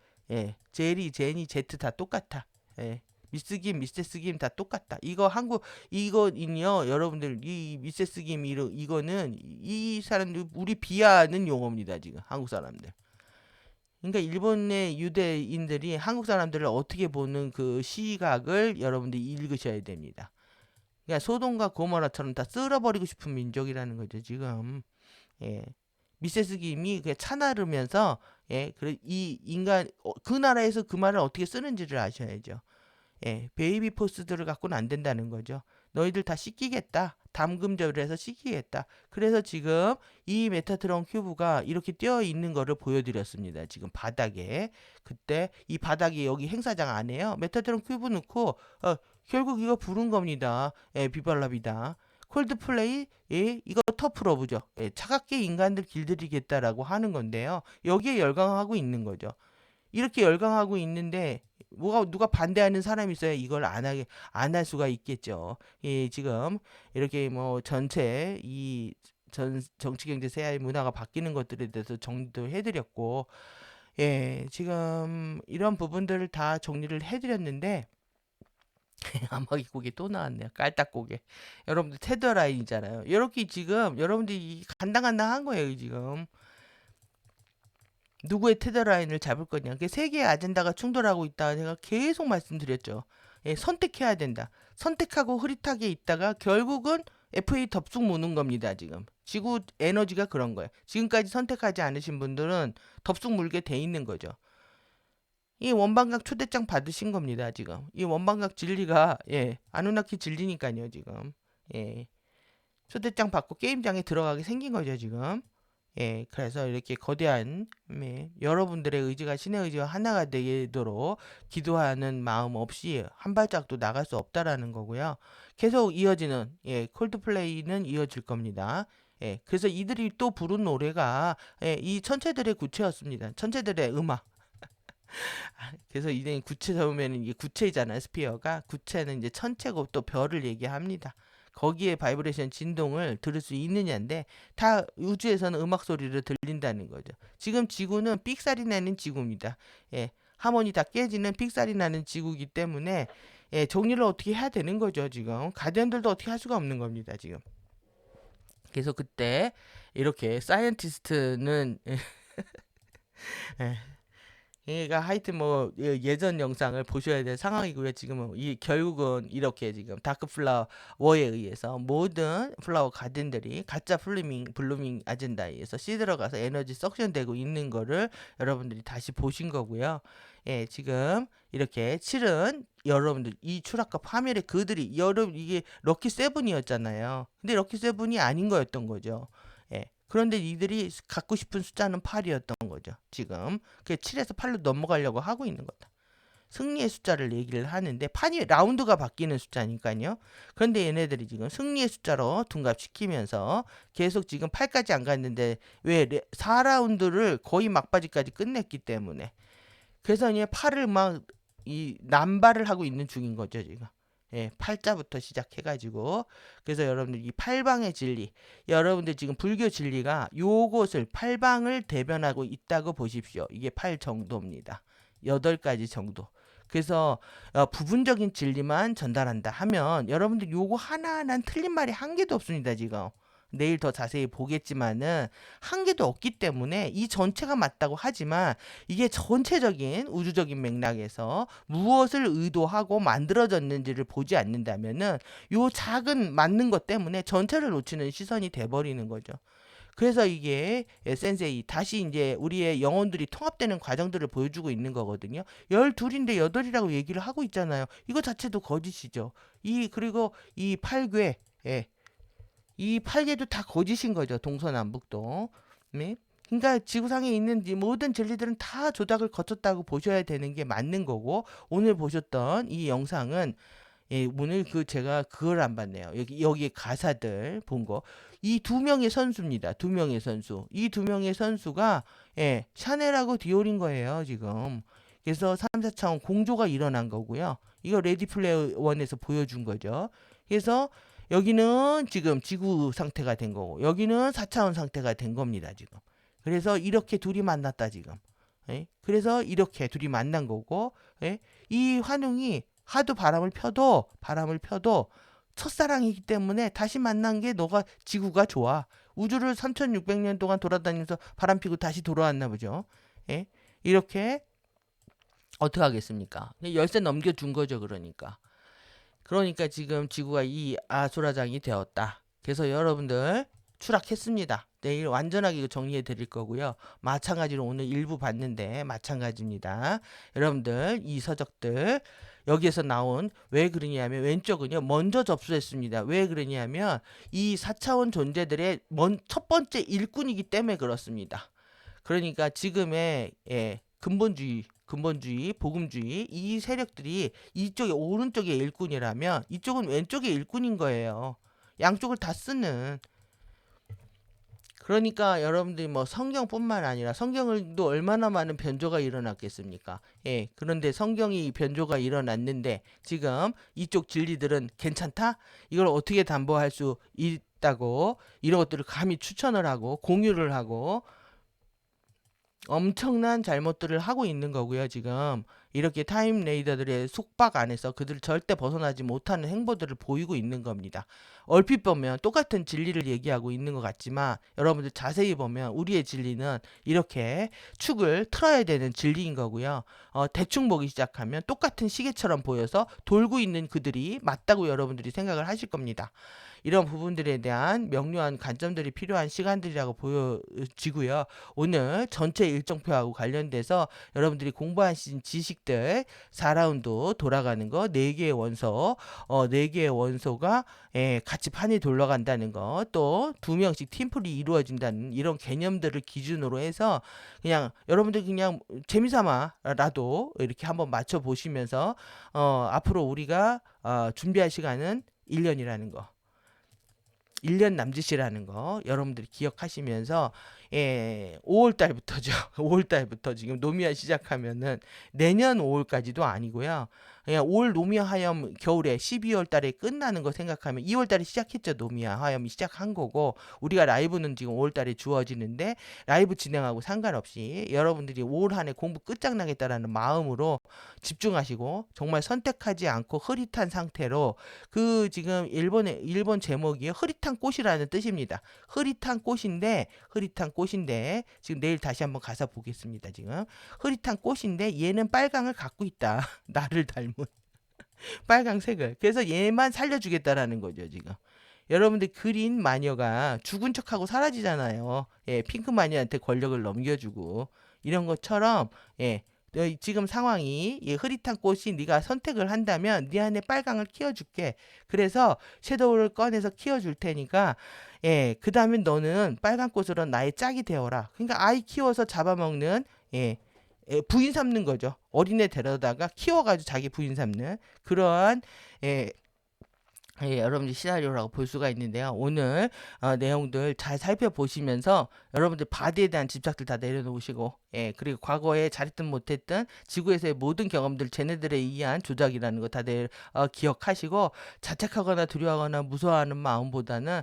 제리 제니 제트 다 똑같아. 미스김, 미세스김 다 똑같다. 이거는요, 여러분들, 이 미세스김, 이거는, 이 사람들, 우리 비하하는 용어입니다, 지금, 한국 사람들. 그러니까, 일본의 유대인들이 한국 사람들을 어떻게 보는 그 시각을 여러분들이 읽으셔야 됩니다. 그러니까, 소돔과 고모라처럼 다 쓸어버리고 싶은 민족이라는 거죠, 지금. 예. 미세스김이 그 차나르면서, 그 나라에서 그 말을 어떻게 쓰는지를 아셔야죠. 베이비 포스들을 갖고는 안 된다는 거죠. 너희들 다 씻기겠다. 담금절을 해서 씻기겠다. 그래서 지금 이 메타트론 큐브가 이렇게 뛰어 있는 거를 보여드렸습니다. 지금 바닥에. 그때 이 바닥에 여기 행사장 안에요. 메타트론 큐브 넣고 결국 이거 부른 겁니다. 비발랍이다. 콜드플레이 이거 터프러브죠. 차갑게 인간들 길들이겠다라고 하는 건데요. 여기에 열광하고 있는 거죠. 이렇게 열광하고 있는데 누가 반대하는 사람이 있어야 이걸 안 할 수가 있겠죠. 지금 이렇게 뭐 전체 정치 경제 세아의 문화가 바뀌는 것들에 대해서 정리도 해드렸고, 지금 이런 부분들을 다 정리를 해드렸는데 아마기 고개 또 나왔네요. 깔딱고개. 여러분들 테더라인이잖아요. 이렇게 지금 여러분들이 간당간당한 거예요, 지금. 누구의 테더라인을 잡을 거냐. 세 개의 아젠다가 충돌하고 있다. 제가 계속 말씀드렸죠. 예, 선택해야 된다. 선택하고 흐릿하게 있다가 결국은 FA 덥숙 무는 겁니다, 지금. 지구 에너지가 그런 거예요. 지금까지 선택하지 않으신 분들은 덥숙 물게 돼 있는 거죠. 이 원방각 초대장 받으신 겁니다, 지금. 이 원방각 진리가, 예, 아누나키 진리니까요, 지금. 예, 초대장 받고 게임장에 들어가게 생긴 거죠, 지금. 예, 그래서 이렇게 거대한, 예, 여러분들의 의지가 신의 의지와 하나가 되도록 기도하는 마음 없이 한 발짝도 나갈 수 없다라는 거고요. 계속 이어지는, 예, 콜드플레이는 이어질 겁니다. 예, 그래서 이들이 또 부른 노래가, 예, 이 천체들의 구체였습니다. 천체들의 음악. 그래서 이제 구체 잡으면 이게 구체잖아요. 스피어가. 구체는 이제 천체고 또 별을 얘기합니다. 거기에 바이브레이션 진동을 들을 수 있느냐인데 다 우주에서는 음악 소리를 들린다는 거죠. 지금 지구는 삑사리 나는 지구입니다. 예, 하모니 다 깨지는 삑사리 나는 지구이기 때문에 예, 정리를 어떻게 해야 되는 거죠. 지금 가디언들도 어떻게 할 수가 없는 겁니다. 지금. 그래서 그때 이렇게 사이언티스트는 예, 그러니까 하여튼 뭐 예전 영상을 보셔야 될 상황이고요. 지금은 이 결국은 이렇게 지금 다크 플라워에 의해서 모든 플라워 가든들이 가짜 블루밍 아젠다에 의해서 씨들어가서 에너지 석션되고 있는 거를 여러분들이 다시 보신 거고요. 예, 지금 이렇게 칠은 여러분들 이 추락과 파멸의 그들이 여러분 이게 럭키 세븐이었잖아요. 근데 럭키 세븐이 아닌 거였던 거죠. 예. 그런데 이들이 갖고 싶은 숫자는 8이었던 거죠. 지금. 그 7에서 8로 넘어가려고 하고 있는 거다. 승리의 숫자를 얘기를 하는데 판이 라운드가 바뀌는 숫자니까요. 그런데 얘네들이 지금 승리의 숫자로 둔갑시키면서 계속 지금 8까지 안 갔는데 왜 4라운드를 거의 막바지까지 끝냈기 때문에 그래서 이제 8을 막 이 남발을 하고 있는 중인 거죠, 지금. 예, 팔자부터 시작해가지고 그래서 여러분들 이 팔방의 진리 여러분들 지금 불교 진리가 요것을 팔방을 대변하고 있다고 보십시오. 이게 8 정도입니다. 8가지 정도. 그래서 부분적인 진리만 전달한다 하면 여러분들 요거 하나하나 틀린 말이 한 개도 없습니다. 지금 내일 더 자세히 보겠지만은 한 개도 없기 때문에 이 전체가 맞다고 하지만 이게 전체적인 우주적인 맥락에서 무엇을 의도하고 만들어졌는지를 보지 않는다면은 요 작은 맞는 것 때문에 전체를 놓치는 시선이 돼버리는 거죠. 그래서 이게 센세이 다시 이제 우리의 영혼들이 통합되는 과정들을 보여주고 있는 거거든요. 12인데 8이라고 얘기를 하고 있잖아요. 이거 자체도 거짓이죠. 그리고 이 8궤, 예, 이 8개도 다 거짓인 거죠. 동서남북도. 네? 그러니까 지구상에 있는 모든 진리들은 다 조작을 거쳤다고 보셔야 되는 게 맞는 거고 오늘 보셨던 이 영상은 예, 오늘 제가 그걸 안 봤네요. 여기 가사들 본 거. 이 두 명의 선수입니다. 두 명의 선수. 이 두 명의 선수가 예, 샤넬하고 디올인 거예요, 지금. 그래서 3, 4차원 공조가 일어난 거고요. 이거 레디 플레이어 1에서 보여준 거죠. 그래서 여기는 지금 지구 상태가 된 거고 여기는 4차원 상태가 된 겁니다, 지금. 그래서 이렇게 둘이 만났다, 지금. 예? 그래서 이렇게 둘이 만난 거고 예? 이 환웅이 하도 바람을 펴도 첫사랑이기 때문에 다시 만난 게 너가 지구가 좋아. 우주를 3600년 동안 돌아다니면서 바람 피고 다시 돌아왔나 보죠. 예? 이렇게 어떻게 하겠습니까? 열쇠 넘겨준 거죠, 그러니까. 그러니까 지금 지구가 이 아수라장이 되었다. 그래서 여러분들 추락했습니다. 내일 완전하게 정리해 드릴 거고요. 마찬가지로 오늘 일부 봤는데 마찬가지입니다. 여러분들 이 서적들 여기에서 나온 왜 그러냐면 왼쪽은요 먼저 접수했습니다. 왜 그러냐면 이 4차원 존재들의 첫 번째 일꾼이기 때문에 그렇습니다. 그러니까 지금의 근본주의, 복음주의 이 세력들이 이쪽에 오른쪽에 일꾼이라면 이쪽은 왼쪽에 일꾼인 거예요. 양쪽을 다 쓰는. 그러니까 여러분들이 뭐 성경뿐만 아니라 성경을도 얼마나 많은 변조가 일어났겠습니까? 예, 그런데 성경이 변조가 일어났는데 지금 이쪽 진리들은 괜찮다? 이걸 어떻게 담보할 수 있다고 이런 것들을 감히 추천을 하고 공유를 하고 엄청난 잘못들을 하고 있는 거고요, 지금. 이렇게 타임 레이더들의 속박 안에서 그들 절대 벗어나지 못하는 행보들을 보이고 있는 겁니다. 얼핏 보면 똑같은 진리를 얘기하고 있는 것 같지만 여러분들 자세히 보면 우리의 진리는 이렇게 축을 틀어야 되는 진리인 거고요. 대충 보기 시작하면 똑같은 시계처럼 보여서 돌고 있는 그들이 맞다고 여러분들이 생각을 하실 겁니다. 이런 부분들에 대한 명료한 관점들이 필요한 시간들이라고 보여지고요. 오늘 전체 일정표하고 관련돼서 여러분들이 공부하신 지식들 4라운드 돌아가는 거 4개의 원소 4개의 원소가 같이 판이 돌아간다는 거, 또 2명씩 팀플이 이루어진다는 이런 개념들을 기준으로 해서 그냥 여러분들 그냥 재미삼아라도 이렇게 한번 맞춰 보시면서 앞으로 우리가 준비할 시간은 1년이라는 거, 1년 남짓이라는 거 여러분들이 기억하시면서 5월 달부터죠. 5월 달부터 지금 노미화 시작하면은 내년 5월까지도 아니고요. 그냥 올 노미화 화염 겨울에 12월 달에 끝나는 거 생각하면 2월 달에 시작했죠. 노미화 화염이 시작한 거고 우리가 라이브는 지금 5월 달에 주어지는데 라이브 진행하고 상관없이 여러분들이 올 한 해 공부 끝장나겠다라는 마음으로 집중하시고 정말 선택하지 않고 흐릿한 상태로 그 지금 일본 제목이 흐릿한 꽃이라는 뜻입니다. 흐릿한 꽃인데 지금 내일 다시 한번 가서 보겠습니다. 지금 흐릿한 꽃인데 얘는 빨강을 갖고 있다. 나를 닮은 빨강색을. 그래서 얘만 살려주겠다라는 거죠. 지금. 여러분들 그린 마녀가 죽은 척하고 사라지잖아요. 핑크 마녀한테 권력을 넘겨주고 이런 것처럼 지금 상황이 흐릿한 꽃이 네가 선택을 한다면 네 안에 빨강을 키워줄게. 그래서 섀도우를 꺼내서 키워줄 테니까 그 다음에 너는 빨간 꽃으로 나의 짝이 되어라. 그러니까 아이 키워서 잡아먹는 부인 삼는 거죠. 어린애 데려다가 키워가지고 자기 부인 삼는 그러한 여러분들 시나리오라고 볼 수가 있는데요. 오늘 내용들 잘 살펴보시면서 여러분들 바디에 대한 집착들 다 내려놓으시고 그리고 과거에 잘했든 못했든 지구에서의 모든 경험들 쟤네들에 의한 조작이라는 거 다들 기억하시고 자책하거나 두려워하거나 무서워하는 마음보다는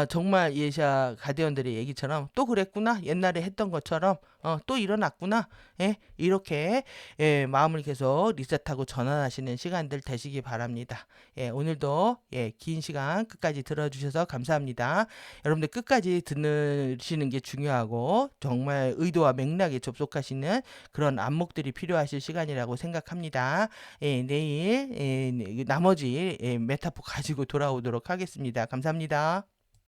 정말 예시아 가디언들의 얘기처럼 또 그랬구나 옛날에 했던 것처럼 또 일어났구나 이렇게 마음을 계속 리셋하고 전환하시는 시간들 되시기 바랍니다. 오늘도 긴 시간 끝까지 들어주셔서 감사합니다. 여러분들 끝까지 듣시는 게 중요하고 정말 의도와 맥락에 접속하시는 그런 안목들이 필요하실 시간이라고 생각합니다. 내일 나머지 메타포 가지고 돌아오도록 하겠습니다. 감사합니다.